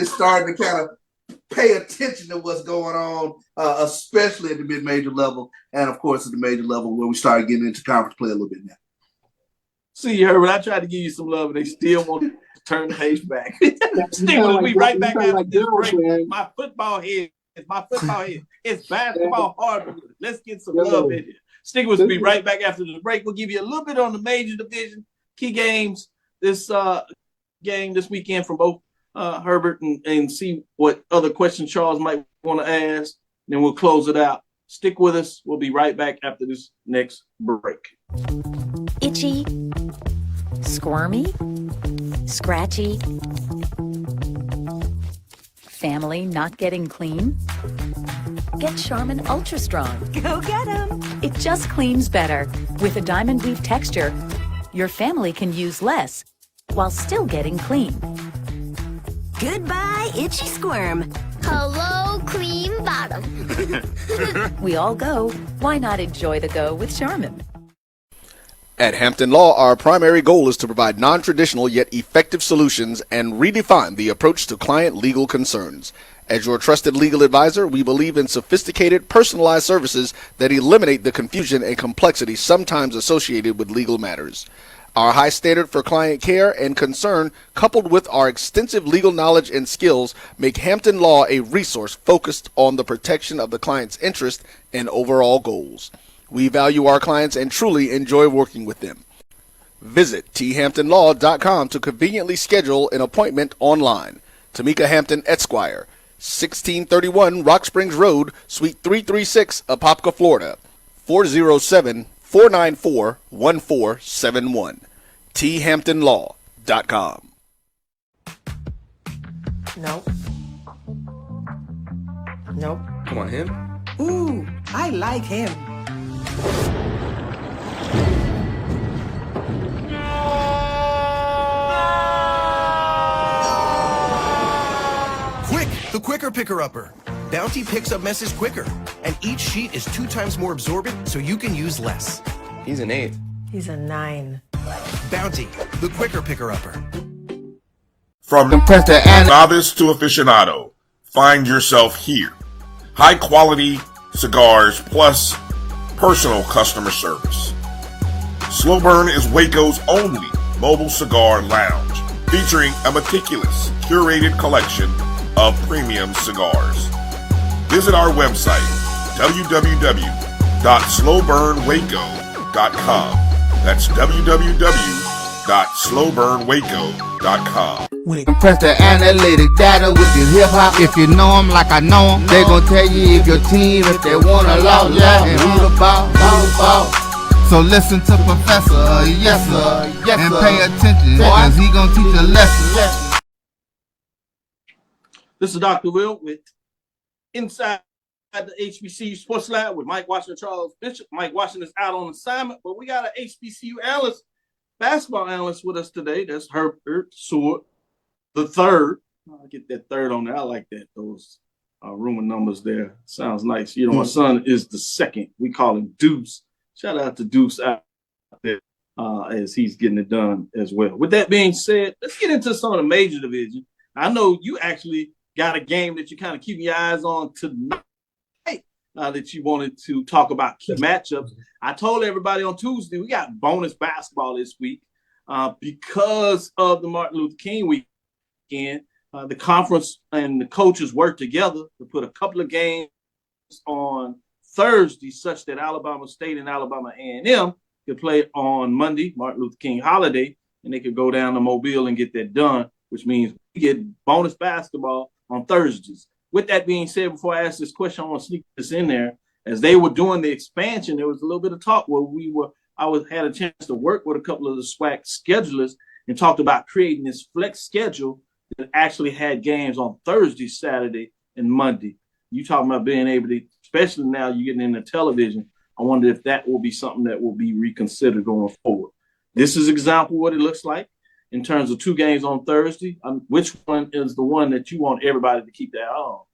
starting to kind of pay attention to what's going on, especially at the mid-major level, and of course at the major level where we started getting into conference play a little bit now. See, Herbert, I tried to give you some love, and they still want to turn the page back. Stick with me right back after this break. My football head. It's basketball hard. Let's get some love in here. Stick with me right back after the break. We'll give you a little bit on the major division, key games this game this weekend from both Herbert and see what other questions Charles might want to ask. Then we'll close it out. Stick with us. We'll be right back after this next break. Itchy, squirmy, Scratchy? Family not getting clean? Get Charmin Ultra Strong. Go get 'em! It just cleans better. With a diamond weave texture, your family can use less while still getting clean. Goodbye, itchy squirm. Hello, cream bottom. We all go. Why not enjoy the go with Charmin? At Hampton Law, our primary goal is to provide non-traditional yet effective solutions and redefine the approach to client legal concerns. As your trusted legal advisor, we believe in sophisticated, personalized services that eliminate the confusion and complexity sometimes associated with legal matters. Our high standard for client care and concern, coupled with our extensive legal knowledge and skills, make Hampton Law a resource focused on the protection of the client's interest and overall goals. We value our clients and truly enjoy working with them. Visit thamptonlaw.com to conveniently schedule an appointment online. Tamika Hampton Esquire, 1631 Rock Springs Road, Suite 336, Apopka, Florida, 407-494-1471. thamptonlaw.com. Nope. Nope. Come on, him. Ooh, I like him. Quick, the quicker picker-upper. Bounty picks up messes quicker, and each sheet is 2 times more absorbent, so you can use less. He's an 8. He's a 9. Bounty, the quicker picker-upper. From novice to aficionado, find yourself here. High quality cigars plus personal customer service. Slow Burn is Waco's only mobile cigar lounge, featuring a meticulous, curated collection of premium cigars. Visit our website, www.slowburnwaco.com. That's www.slowburnwaco.com. Press the analytic data with your hip hop. If you know them like I know them, they gon' tell you if your team, if they wanna loud, and who the ball. So listen to Professor, yes sir, and pay attention, cause he gon' teach a lesson. This is Dr. Will with Inside the HBCU Sports Lab with Mike Washington, Charles Bishop. Mike Washington is out on assignment, but we got an HBCU analyst, basketball analyst with us today. That's Herbert Seward III. I get that third on there. I like that. Those Roman numbers there. Sounds nice. You know, my son is the second. We call him Deuce. Shout out to Deuce out there as he's getting it done as well. With that being said, let's get into some of the major division. I know you actually got a game that you kind of keep your eyes on tonight that you wanted to talk about key matchups. I told everybody on Tuesday we got bonus basketball this week because of the Martin Luther King weekend. The conference and the coaches worked together to put a couple of games on Thursday such that Alabama State and Alabama A&M could play on Monday, Martin Luther King holiday, and they could go down to Mobile and get that done, which means we get bonus basketball on Thursdays. With that being said, before I ask this question, I want to sneak this in there. As they were doing the expansion, there was a little bit of talk where had a chance to work with a couple of the SWAC schedulers and talked about creating this flex schedule that actually had games on Thursday, Saturday, and Monday. You talking about being able to, especially now you're getting into television. I wonder if that will be something that will be reconsidered going forward. This is example of what it looks like in terms of 2 games on Thursday. Which one is the one that you want everybody to keep their eye on?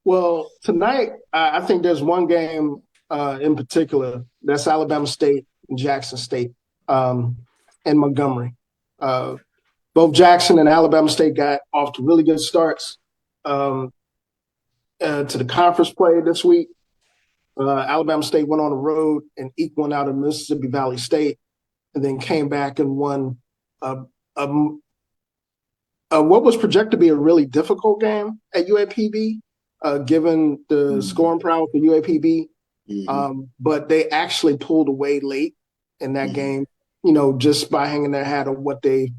Well, tonight, I think there's one game in particular. That's Alabama State and Jackson State and Montgomery. Both Jackson and Alabama State got off to really good starts to the conference play this week. Alabama State went on the road and eked one out of Mississippi Valley State, and then came back and won what was projected to be a really difficult game at UAPB, given the scoring prowess for UAPB. But they actually pulled away late in that game, just by hanging their hat on what they,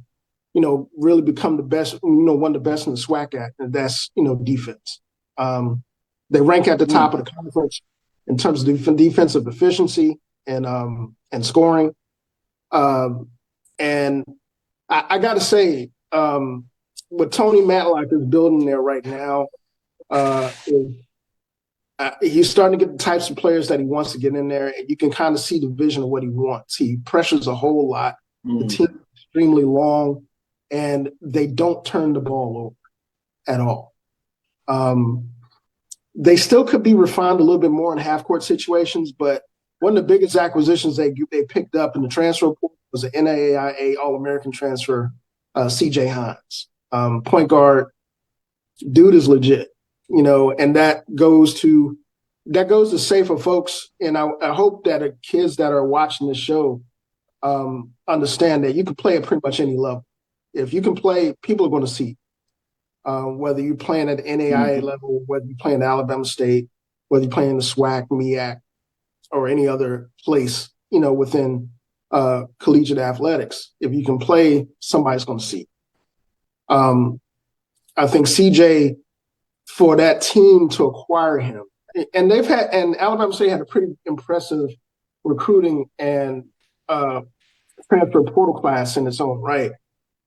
really become the best, one of the best in the SWAC at, and that's, defense. They rank at the top of the conference in terms of defensive efficiency and scoring. And I got to say, what Tony Matlock is building there right now he's starting to get the types of players that he wants to get in there, and you can kind of see the vision of what he wants. He pressures a whole lot. The team is extremely long, and they don't turn the ball over at all. They still could be refined a little bit more in half-court situations, but one of the biggest acquisitions they picked up in the transfer pool was an NAIA All-American transfer, C.J. Hines. Point guard, dude is legit, and that goes to say for folks, and I hope that kids that are watching this show understand that you can play at pretty much any level. If you can play, people are going to see. Whether you're playing at the NAIA level, whether you're playing at Alabama State, whether you're playing the SWAC, MEAC, or any other place, within collegiate athletics, if you can play, somebody's going to see. I think CJ, for that team to acquire him, and Alabama State had a pretty impressive recruiting and transfer portal class in its own right,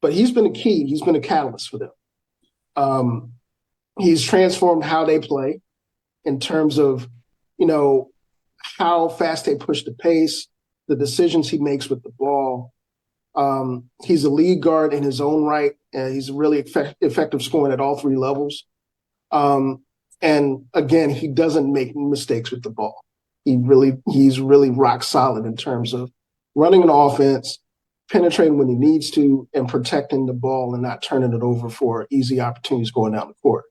but he's been a key. He's been a catalyst for them. He's transformed how they play in terms of, how fast they push the pace, the decisions he makes with the ball. He's a lead guard in his own right, and he's really effective scoring at all three levels. And again, he doesn't make mistakes with the ball. He's really rock solid in terms of running an offense, penetrating when he needs to, and protecting the ball and not turning it over for easy opportunities going down the court.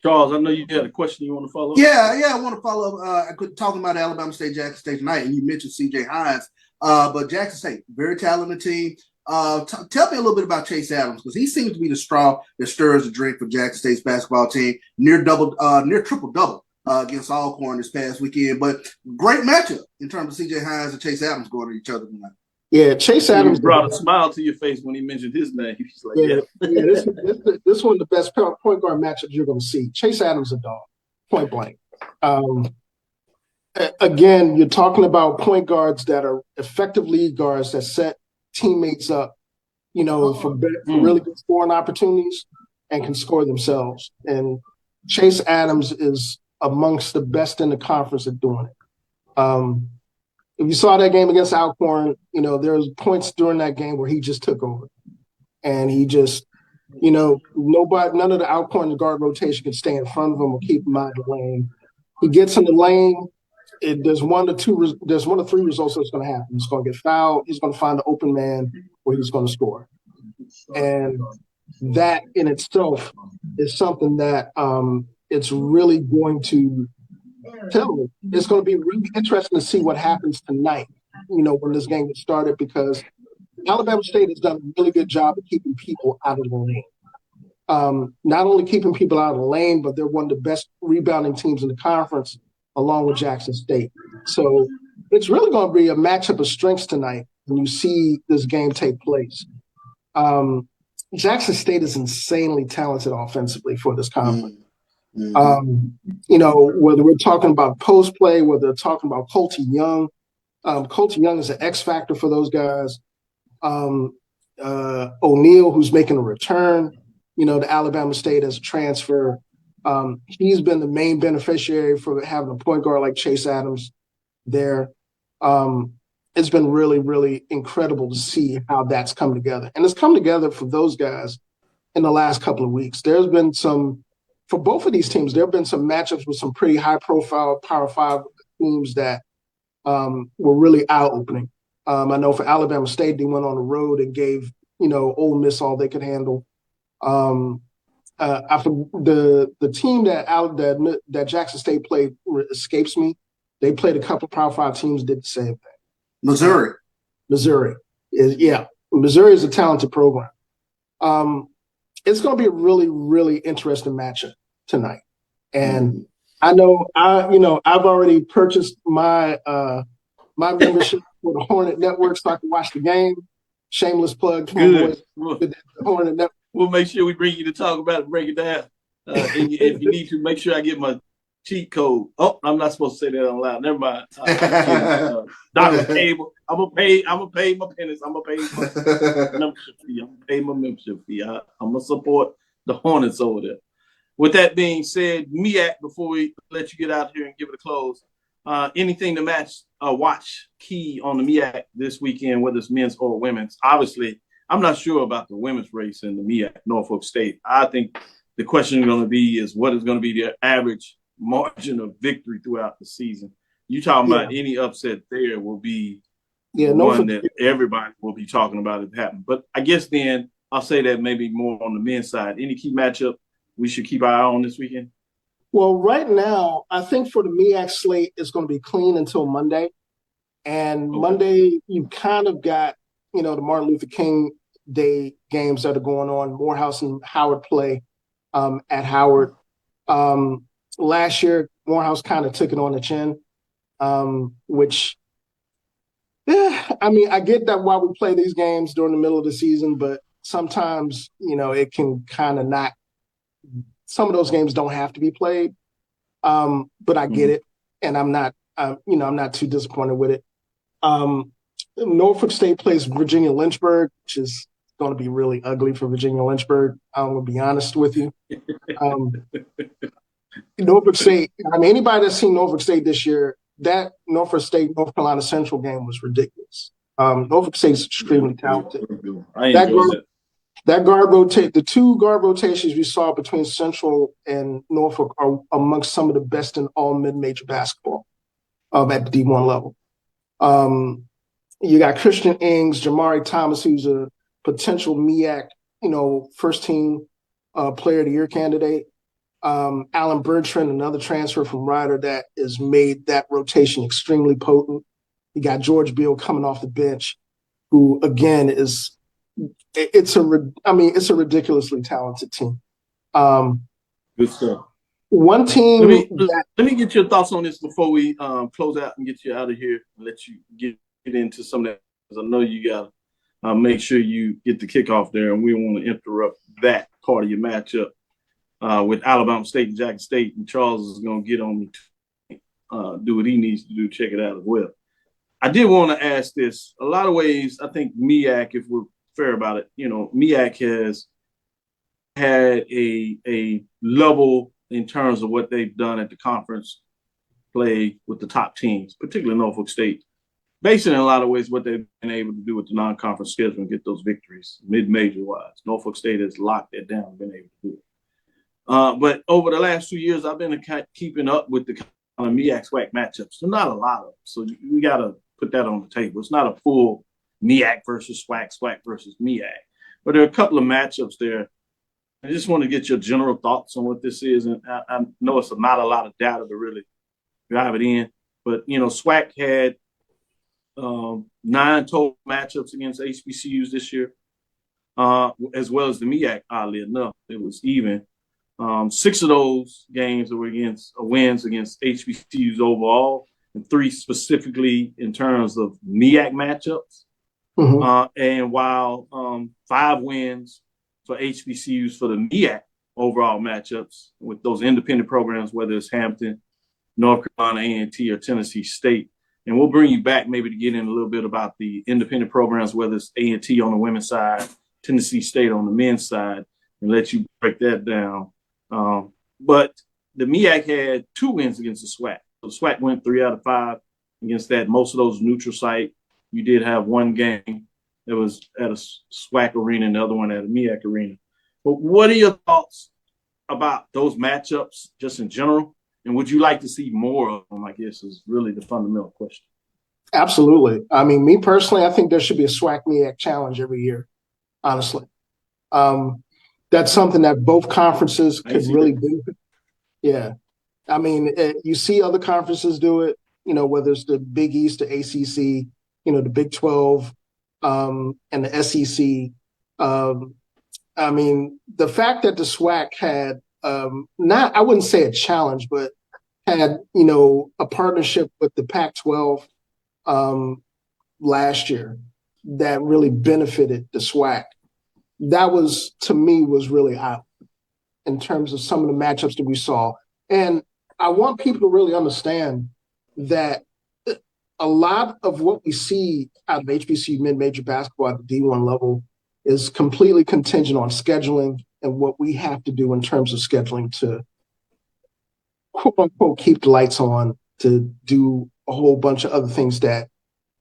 Charles, I know you had a question you want to follow up. Yeah, I want to follow up. Talking about Alabama State, Jackson State tonight, and you mentioned C.J. Hines, but Jackson State, very talented team. Tell me a little bit about Chase Adams, because he seems to be the straw that stirs the drink for Jackson State's basketball team. Near triple-double against Alcorn this past weekend, but great matchup in terms of C.J. Hines and Chase Adams going at each other tonight. Yeah, Chase Adams brought a smile to your face when he mentioned his name. He's like, this one of the best point guard matchups you're going to see. Chase Adams a dog, point blank. Again, you're talking about point guards that are effective lead guards that set teammates up, for really good scoring opportunities and can score themselves. And Chase Adams is amongst the best in the conference at doing it. If you saw that game against Alcorn, there was points during that game where he just took over. And he just, none of the Alcorn guard rotation can stay in front of him or keep him out of the lane. He gets in the lane. There's one of three results that's going to happen. He's going to get fouled. He's going to find the open man where he's going to score. And that in itself is something that it's really going to it's going to be really interesting to see what happens tonight, when this game gets started, because Alabama State has done a really good job of keeping people out of the lane. Not only keeping people out of the lane, but they're one of the best rebounding teams in the conference, along with Jackson State. So it's really going to be a matchup of strengths tonight when you see this game take place. Jackson State is insanely talented offensively for this conference. Whether we're talking about post play, whether we're talking about Colty Young. Colty Young is an X factor for those guys. O'Neal, who's making a return, to Alabama State as a transfer. He's been the main beneficiary for having a point guard like Chase Adams there. It's been really, really incredible to see how that's come together. And it's come together for those guys in the last couple of weeks. There's been for both of these teams, there have been some matchups with some pretty high-profile Power 5 teams that were really eye-opening. I know for Alabama State, they went on the road and gave, Ole Miss all they could handle. The team that Jackson State played escapes me. They played a couple Power 5 teams, did the same thing. Missouri is a talented program. It's going to be a really, really interesting matchup tonight. And I know I've already purchased my my membership for the Hornet Network so I can watch the game. Shameless plug. Good. The Hornet Network. We'll make sure we bring you to talk about it, break it down. And if you need to, make sure I get my cheat code. Oh, I'm not supposed to say that out loud. Never mind. Dr. Cable. I'm gonna pay my pennies. I'm gonna pay my membership fee. I'm gonna pay my membership fee. I'm gonna support the Hornets over there. With that being said, MEAC, before we let you get out here and give it a close, anything to watch key on the MEAC this weekend, whether it's men's or women's. Obviously, I'm not sure about the women's race in the MEAC, Norfolk State. I think the question is going to be is what is going to be the average margin of victory throughout the season. You talking about any upset there will be one that everybody will be talking about if it happens. But I guess then I'll say that maybe more on the men's side. Any key matchup we should keep our eye on this weekend? Well, right now, I think for the MEAC slate, it's going to be clean until Monday. And Monday, you kind of got, the Martin Luther King Day games that are going on. Morehouse and Howard play at Howard. Last year, Morehouse kind of took it on the chin, which, I get that why we play these games during the middle of the season, but sometimes, it can kind of not. Some of those games don't have to be played, but I get it, and I'm not, I'm not too disappointed with it. Norfolk State plays Virginia Lynchburg, which is going to be really ugly for Virginia Lynchburg. I'm going to be honest with you. Norfolk State. Anybody that's seen Norfolk State this year, that Norfolk State North Carolina Central game was ridiculous. Norfolk State's extremely talented. The two guard rotations we saw between Central and Norfolk are amongst some of the best in all mid-major basketball at the D1 level. You got Christian Ings, Jamari Thomas, who's a potential MEAC, first team player of the year candidate. Alan Bertrand, another transfer from Rider that has made that rotation extremely potent. You got George Beal coming off the bench, who again is. It's a ridiculously talented team. Good stuff. One team. Let me get your thoughts on this before we close out and get you out of here and let you get into some of that. Because I know you got to make sure you get the kickoff there, and we want to interrupt that part of your matchup with Alabama State and Jackson State. And Charles is going to get on me to do what he needs to do, check it out as well. I did want to ask this. A lot of ways, I think MEAC, if we're fair about it, MEAC has had a level in terms of what they've done at the conference play with the top teams, particularly Norfolk State, based in a lot of ways what they've been able to do with the non-conference schedule and get those victories mid-major wise. Norfolk State has locked that down and been able to do it. But over the last 2 years, I've been keeping up with the kind of MEAC SWAC matchups. There's not a lot of them, so we got to put that on the table. It's not a full MEAC versus SWAC, SWAC versus MEAC. But there are a couple of matchups there. I just want to get your general thoughts on what this is. And I know it's not a lot of data to really drive it in. But, SWAC had 9 total matchups against HBCUs this year, as well as the MEAC, oddly enough. It was even. 6 of those games were wins against HBCUs overall, and 3 specifically in terms of MEAC matchups. And while 5 wins for HBCUs for the MEAC overall matchups with those independent programs, whether it's Hampton, North Carolina A&T, or Tennessee State. And we'll bring you back maybe to get in a little bit about the independent programs, whether it's A&T on the women's side, Tennessee State on the men's side, and let you break that down. But the MEAC had 2 wins against the SWAC. So the SWAC went 3 out of 5 against that. Most of those neutral site. You did have one game that was at a SWAC arena and the other one at a MEAC arena. But what are your thoughts about those matchups just in general? And would you like to see more of them, I guess, is really the fundamental question. Absolutely. Me personally, I think there should be a SWAC MEAC challenge every year, honestly. That's something that both conferences could really do. Yeah. You see other conferences do it, whether it's the Big East, the ACC, the Big 12, and the SEC. The fact that the SWAC had I wouldn't say a challenge, but had, a partnership with the Pac-12 last year that really benefited the SWAC. That was, to me, was really out in terms of some of the matchups that we saw. And I want people to really understand that a lot of what we see out of HBCU mid-major basketball at the D1 level is completely contingent on scheduling and what we have to do in terms of scheduling to quote unquote keep the lights on, to do a whole bunch of other things that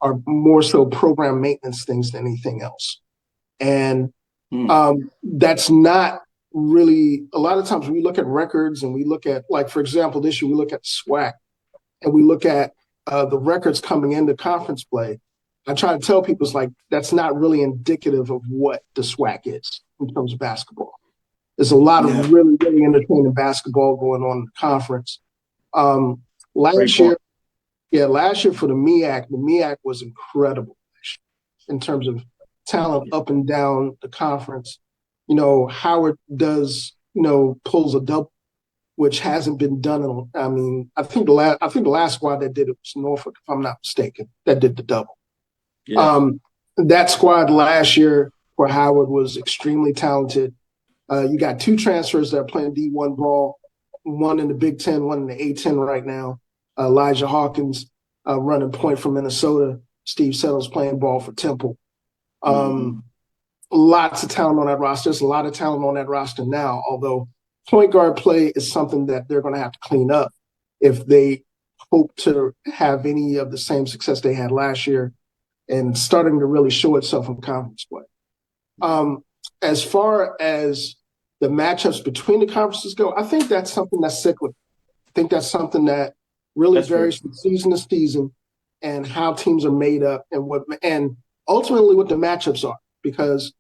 are more so program maintenance things than anything else. And that's not really, a lot of times we look at records and we look at, like, for example, this year we look at SWAC and we look at the records coming into conference play. I try to tell people, it's like, that's not really indicative of what the SWAC is in terms of basketball. There's a lot of really, really entertaining basketball going on in the conference. Last year for the MEAC was incredible in terms of talent up and down the conference. You know, Howard pulls a double, which hasn't been done. I think the last squad that did it was Norfolk, if I'm not mistaken, that did the double. Yeah. That squad last year for Howard was extremely talented. You got two transfers that are playing D1 ball, one in the Big Ten, one in the A10 right now. Elijah Hawkins running point from Minnesota. Steve Settles playing ball for Temple. Lots of talent on that roster. There's a lot of talent on that roster now, although point guard play is something that they're going to have to clean up if they hope to have any of the same success they had last year and starting to really show itself in conference play. As far as the matchups between the conferences go, I think that's something that's cyclical. I think that's something that really varies from season to season and how teams are made up and ultimately what the matchups are, because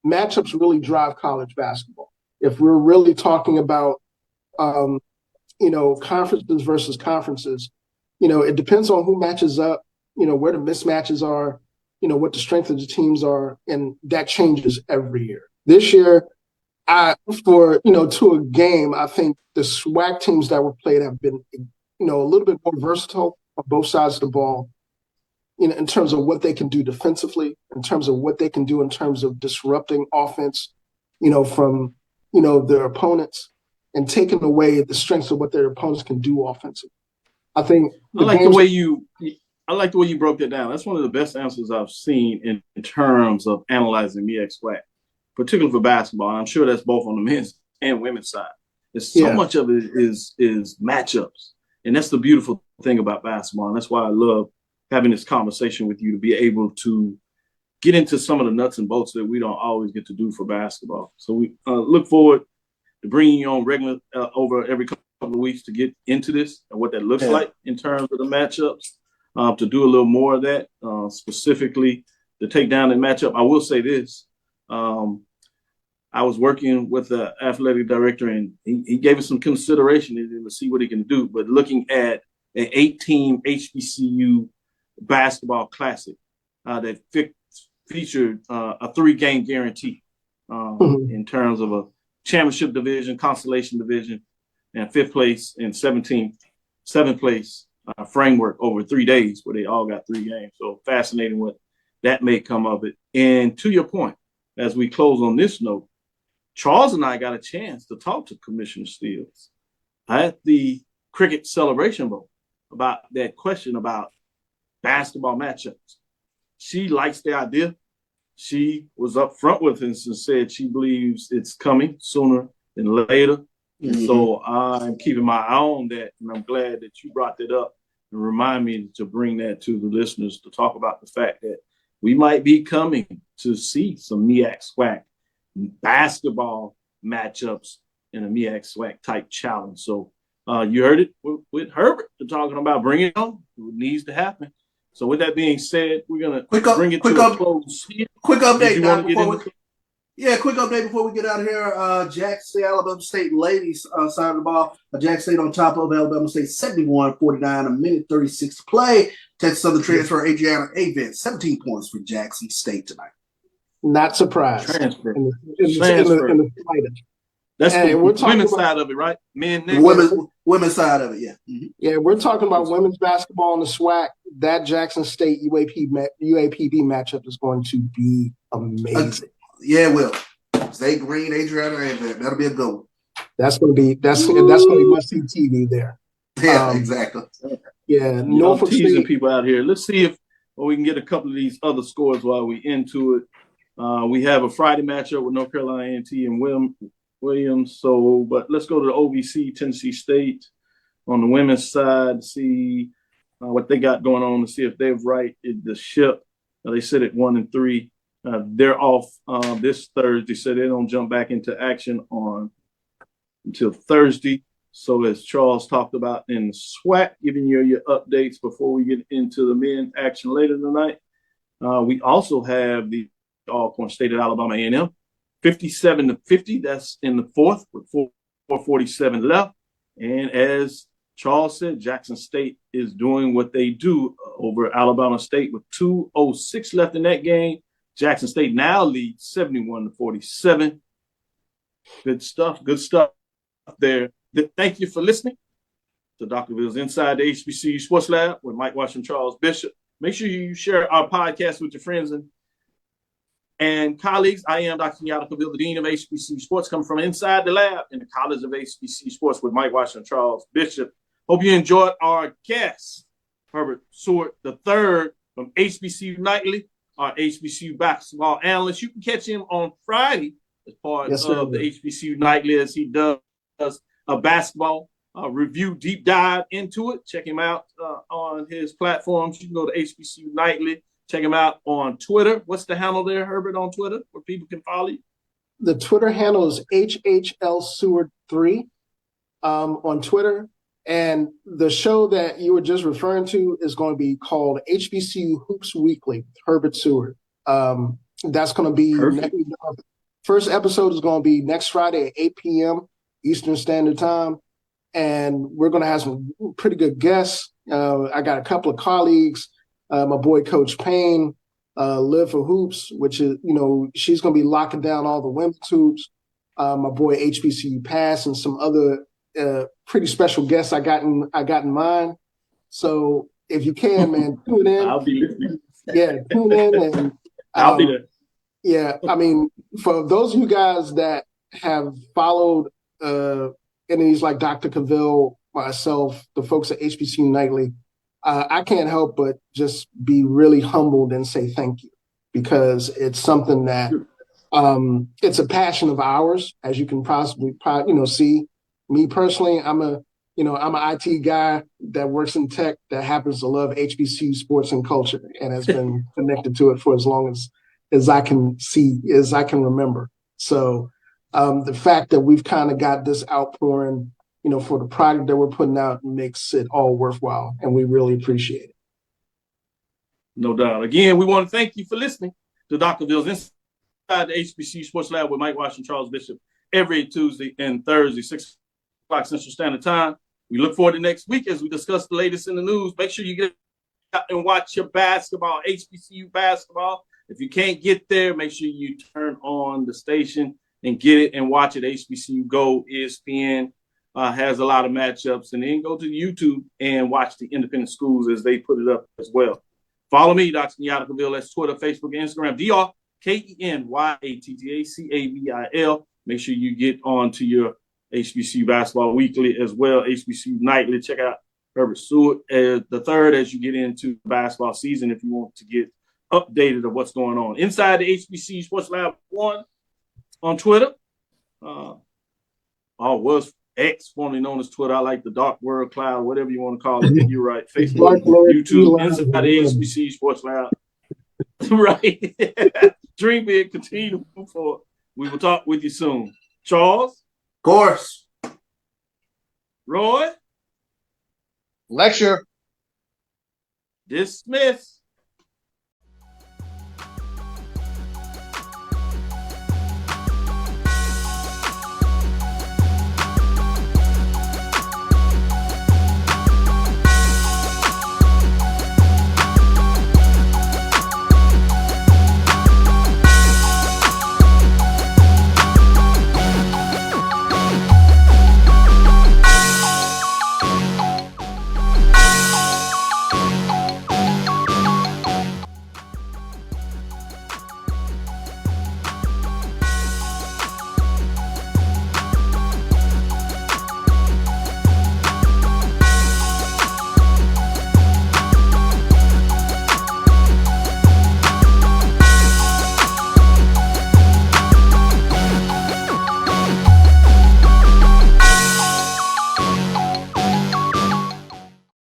matchups really drive college basketball. If we're really talking about, conferences versus conferences, it depends on who matches up, where the mismatches are, what the strength of the teams are, and that changes every year. This year, to a game, I think the SWAC teams that were played have been, a little bit more versatile on both sides of the ball, in terms of what they can do defensively, in terms of what they can do in terms of disrupting offense, from, their opponents and taking away the strengths of what their opponents can do offensively. I think I like the way you broke that down. That's one of the best answers I've seen in terms of analyzing MEAC SWAC, particularly for basketball. I'm sure that's both on the men's and women's side. There's so much of it is matchups. And that's the beautiful thing about basketball. And that's why I love having this conversation with you, to be able to get into some of the nuts and bolts that we don't always get to do for basketball. So we look forward to bringing you on regular over every couple of weeks to get into this and what that looks like in terms of the matchups, to do a little more of that, specifically to take down the matchup. I will say this. I was working with the athletic director, and he gave us some consideration to see what he can do. But looking at an 8-team HBCU basketball classic that featured a 3-game guarantee in terms of a championship division, consolation division, and 5th place and 7th place framework over 3 days, where they all got 3 games. So fascinating what that may come of it. And to your point, as we close on this note, Charles and I got a chance to talk to Commissioner Steels at the Cricket Celebration Bowl about that question about basketball matchups. She likes the idea. She was up front with us and said she believes it's coming sooner than later. And so I'm keeping my eye on that, and I'm glad that you brought that up and remind me to bring that to the listeners, to talk about the fact that we might be coming to see some MEAC SWAC basketball matchups in a MEAC SWAC type challenge. So you heard it with Herbert. They're talking about bringing it on. It needs to happen. So with that being said, we're going to bring it to a close here. Quick update, quick update before we get out of here. Jackson State, Alabama State ladies side of the ball. Jackson State on top of Alabama State 71-49, a minute 36 to play. Texas Southern transfer Adriana Avent, 17 points for Jackson State tonight. Not surprised. Transfer. In the slightest. That's the women's side of it, right? Women's side of it, yeah. Mm-hmm. Yeah, we're talking about women's basketball in the SWAC. That Jackson State UAPB matchup is going to be amazing. Yeah, it will. Stay green, Adriana Avent. That'll be a good one. That's going to be must-see TV there. Yeah, exactly. Yeah, Norfolk teasing people out here. Let's see if we can get a couple of these other scores while we into it. We have a Friday matchup with North Carolina A&T and Williams. So, but let's go to the OVC, Tennessee State on the women's side, see what they got going on, to see if they've righted the ship. They sit at 1-3. They're off this Thursday, so they don't jump back into action until Thursday. So as Charles talked about in the SWAC, giving you your updates before we get into the men's action later tonight. We also have the Alcorn State at Alabama A&M, 57-50. That's in the fourth with 4:47 left. And as Charles said, Jackson State is doing what they do over Alabama State with 2:06 left in that game. Jackson State now leads 71-47. Good stuff there. Thank you for listening to Dr. Cavil's Inside the HBCU Sports Lab with Mike Washington, Charles Bishop. Make sure you share our podcast with your friends and colleagues. I am Dr. Kenyatta Cavil, the Dean of HBCU Sports, coming from inside the lab in the College of HBCU Sports with Mike Washington, Charles Bishop. Hope you enjoyed our guest, Herbert Seward III from HBCU Nightly, our HBCU basketball analyst. You can catch him on Friday as part of the HBCU Nightly as he does a basketball review deep dive into it. Check him out on his platforms. You can go to HBCU Nightly. Check him out on Twitter. What's the handle there, Herbert, on Twitter where people can follow you? The Twitter handle is HHL Seward 3 on Twitter. And the show that you were just referring to is going to be called HBCU Hoops Weekly, Herbert Seward. That's going to be first episode is going to be next Friday at 8 p.m. Eastern Standard Time. And we're going to have some pretty good guests. I got a couple of colleagues, my boy, Coach Payne, Live for Hoops, which is, she's going to be locking down all the women's hoops. My boy, HBCU Pass, and some other pretty special guests I got in mind. So if you can, man, tune in. I'll be listening. Yeah, tune in. And I'll be there. Yeah, I mean, for those of you guys that have followed entities like Dr. Cavil, myself, the folks at HBCU Nightly, I can't help but just be really humbled and say thank you, because it's something that it's a passion of ours, as you can possibly see. Me personally, I'm an IT guy that works in tech that happens to love HBCU sports and culture and has been connected to it for as long as I can remember. So the fact that we've kind of got this outpouring, for the product that we're putting out makes it all worthwhile, and we really appreciate it. No doubt. Again, we want to thank you for listening to Dr. Cavil's Inside the HBCU Sports Lab with Mike Washington, Charles Bishop, every Tuesday and Thursday, 6 o'clock Central Standard Time. We look forward to next week as we discuss the latest in the news. Make sure you get out and watch your basketball, HBCU basketball. If you can't get there, make sure you turn on the station and get it and watch it. HBCU Go, ESPN has a lot of matchups. And then go to YouTube and watch the independent schools as they put it up as well. Follow me, Dr. Kenyatta Cavil. That's Twitter, Facebook, and Instagram. DrKenyattaCavil. Make sure you get on to your HBCU Basketball Weekly as well, HBCU Nightly. Check out Herbert Seward the third as you get into basketball season if you want to get updated of what's going on. Inside the HBCU Sports Lab 1 on Twitter. Was X, formerly known as Twitter. I like the dark world cloud, whatever you want to call it. You're right. Facebook, YouTube, Inside the HBCU Sports Lab. Right. Dream big, continue to move forward. We will talk with you soon. Charles? Of course. Roy? Lecture. Dismiss.